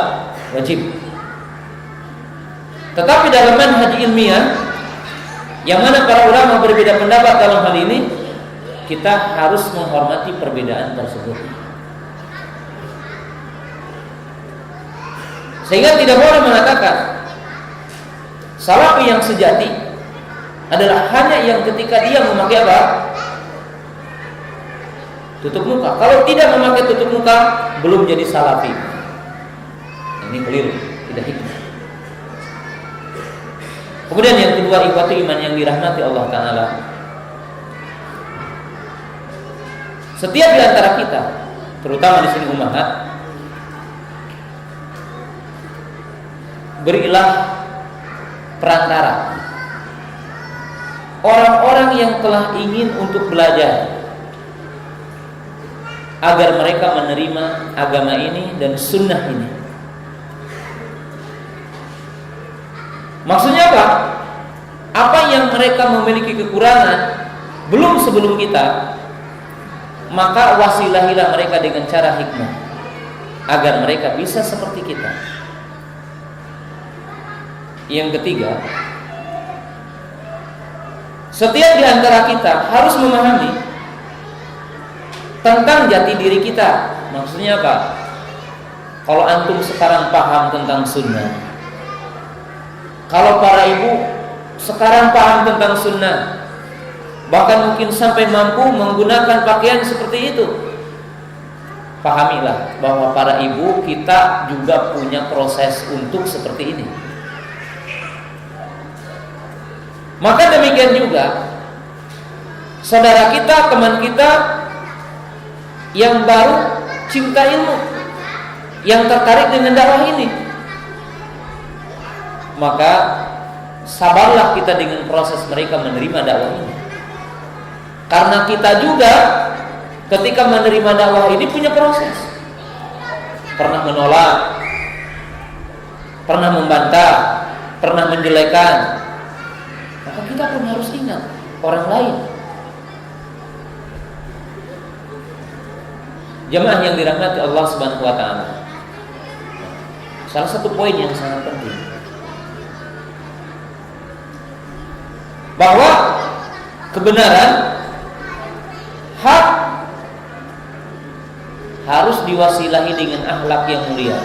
wajib. Tetapi dalam manhaj ilmiah, yang mana para ulama berbeda pendapat dalam hal ini, kita harus menghormati perbedaan tersebut. Sehingga tidak boleh mengatakan salafi yang sejati adalah hanya yang ketika dia memakai apa? Tutup muka. Kalau tidak memakai tutup muka, belum jadi salafi. Ini keliru, tidak hikmah. Kemudian yang kedua, ikhwati iman yang dirahmati Allah Ta'ala, setiap di antara kita, terutama di sini ummahat, berilah perantara orang-orang yang telah ingin untuk belajar agar mereka menerima agama ini dan sunnah ini. Maksudnya apa? Apa yang mereka memiliki kekurangan belum sebelum kita, maka wasilahilah mereka dengan cara hikmah agar mereka bisa seperti kita. Yang ketiga, setiap di antara kita harus memahami tentang jati diri kita. Maksudnya apa? Kalau antum sekarang paham tentang sunnah, kalau para ibu sekarang paham tentang sunnah, bahkan mungkin sampai mampu menggunakan pakaian seperti itu, pahamilah bahwa para ibu kita juga punya proses untuk seperti ini. Maka demikian juga saudara kita, teman kita yang baru cinta ilmu, yang tertarik dengan dakwah ini. Maka sabarlah kita dengan proses mereka menerima dakwah ini. Karena kita juga ketika menerima dakwah ini punya proses. Pernah menolak, pernah membantah, pernah menjelekan. Maka kita pun harus ingat orang lain. Jemaah yang dirahmati Allah Subhanahu wa taala. Salah satu poin yang sangat penting, bahwa kebenaran, hak harus diwasilahi dengan akhlak yang mulia.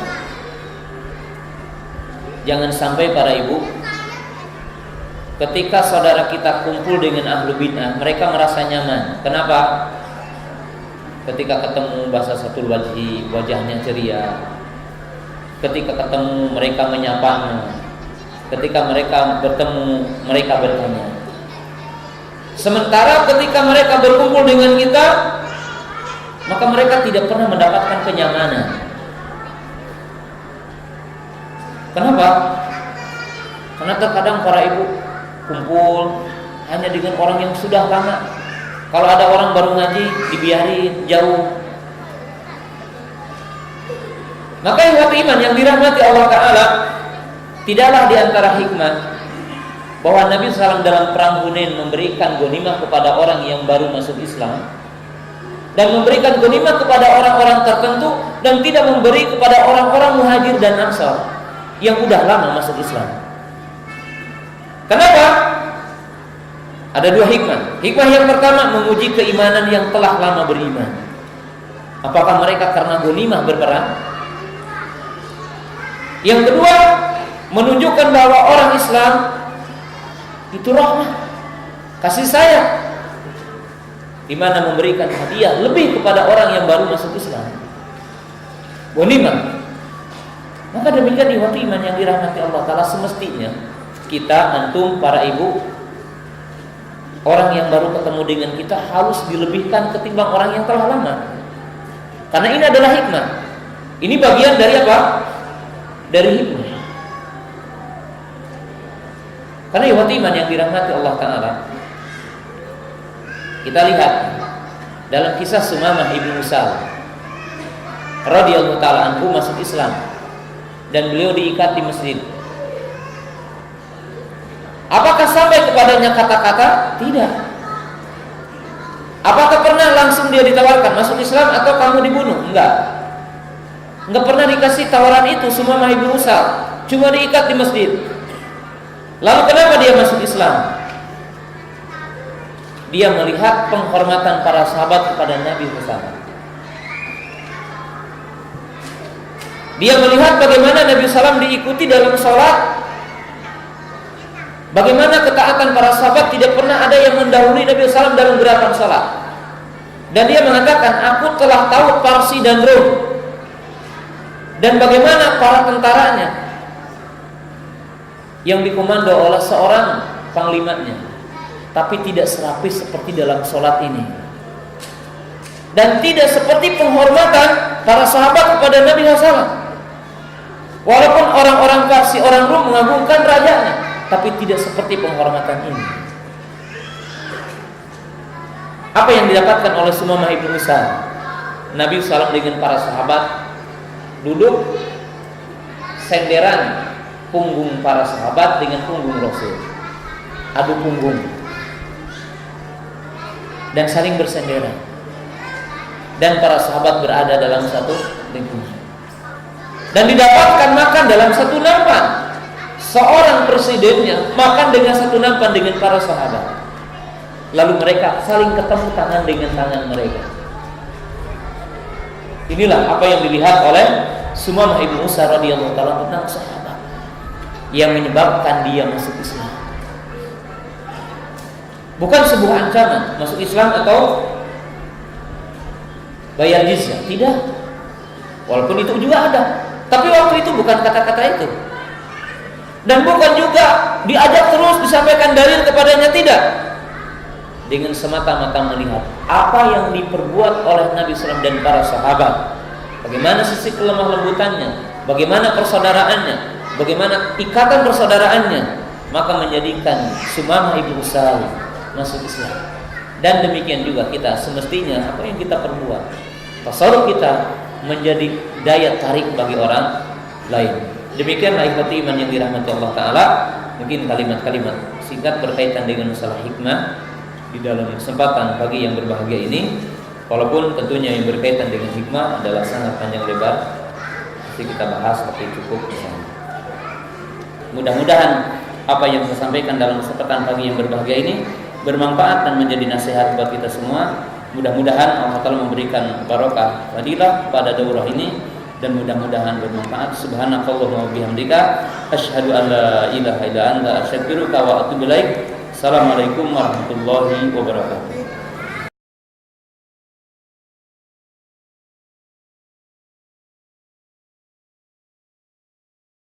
Jangan sampai para ibu, ketika saudara kita kumpul dengan ahlu bid'ah, mereka merasa nyaman. Kenapa? Ketika ketemu bahasa satul wajhi, wajahnya ceria. Ketika ketemu mereka menyapanya. Ketika mereka bertemu, mereka bertanya. Sementara ketika mereka berkumpul dengan kita, maka mereka tidak pernah mendapatkan kenyamanan. Kenapa? Karena terkadang para ibu kumpul hanya dengan orang yang sudah lama. Kalau ada orang baru ngaji, dibiarin jauh. Maka yang iman yang dirahmati Allah Ta'ala, tidaklah di antara hikmah bahwa Nabi SAW dalam perang Hunain memberikan ghanimah kepada orang yang baru masuk Islam, dan memberikan ghanimah kepada orang-orang tertentu, dan tidak memberi kepada orang-orang muhajir dan ansar yang udah lama masuk Islam. Kenapa? Ada dua hikmah. Hikmah yang pertama, menguji keimanan yang telah lama beriman. Apakah mereka karena ghanimah berperang? Yang kedua, menunjukkan bahwa orang Islam itu rahmah, kasih sayang, di mana memberikan hadiah lebih kepada orang yang baru masuk Islam. Ghanimah. Maka demikian ihwati iman yang dirahmati Allah Ta'ala, semestinya kita, antum, para ibu, orang yang baru ketemu dengan kita harus dilebihkan ketimbang orang yang telah lama. Karena ini adalah hikmah. Ini bagian dari apa? Dari hikmah. Karena ihwati iman yang dirahmati Allah Ta'ala, kita lihat dalam kisah Sumamah ibnu Sal radhiyallahu ta'ala anhu masuk Islam, dan beliau diikat di masjid. Apakah sampai kepadanya kata-kata? Tidak. Apakah pernah langsung dia ditawarkan masuk Islam atau kamu dibunuh? Enggak. Enggak pernah dikasih tawaran itu Sumamah ibnu Sal, cuma diikat di masjid. Lalu kenapa dia masuk Islam? Dia melihat penghormatan para sahabat kepada Nabi SAW. Dia melihat bagaimana Nabi SAW diikuti dalam sholat, bagaimana ketaatan para sahabat tidak pernah ada yang mendahului Nabi SAW dalam gerakan sholat. Dan dia mengatakan, aku telah tahu Parsi dan Rum, dan bagaimana para tentaranya yang dikomando oleh seorang panglimanya, tapi tidak serapi seperti dalam sholat ini, dan tidak seperti penghormatan para sahabat kepada Nabi SAW. Walaupun orang-orang Parsi, orang Rum mengagungkan rajanya, tapi tidak seperti penghormatan ini. Apa yang didapatkan oleh Sumamah ibnu Sal? Nabi SAW dengan para sahabat duduk senderan punggung para sahabat dengan punggung Rasul, adu punggung, dan saling bersenderan, dan para sahabat berada dalam satu lingkungan, dan didapatkan makan dalam satu nampan. Seorang presidennya makan dengan satu nampan dengan para sahabat, lalu mereka saling ketemu tangan dengan tangan mereka. Inilah apa yang dilihat oleh Sumamah ibnu Sal radhiyallahu ta'ala tentang sahabat yang menyebabkan dia masuk Islam. Bukan sebuah ancaman masuk Islam atau bayar jizyah, tidak. Walaupun itu juga ada, tapi waktu itu bukan kata-kata itu, dan bukan juga diajak terus disampaikan dalil kepadanya, tidak. Dengan semata-mata melihat apa yang diperbuat oleh Nabi SAW dan para sahabat bagaimana sisi kelemah lembutannya, bagaimana persaudaraannya, bagaimana ikatan persaudaraannya, maka menjadikan Sumamah ibnu Utsal masuk Islam. Dan demikian juga kita semestinya apa yang kita perbuat, tasawuf kita menjadi daya tarik bagi orang lain. Demikianlah ikhwati iman yang dirahmati Allah Ta'ala. Mungkin kalimat-kalimat singkat berkaitan dengan masalah hikmah di dalam kesempatan pagi yang berbahagia ini. Walaupun tentunya yang berkaitan dengan hikmah adalah sangat panjang lebar, jadi kita bahas tapi cukup di sana. Mudah-mudahan apa yang saya sampaikan dalam kesempatan pagi yang berbahagia ini bermanfaat dan menjadi nasihat buat kita semua. Mudah-mudahan Allah Ta'ala memberikan barokah fadilah pada daurah ini dan mudah-mudahan bermanfaat. Subhanakallahumma wa bihamdika asyhadu an la ilaha illa anta astaghfiruka wa atubu ilaik. Assalamualaikum warahmatullahi wabarakatuh.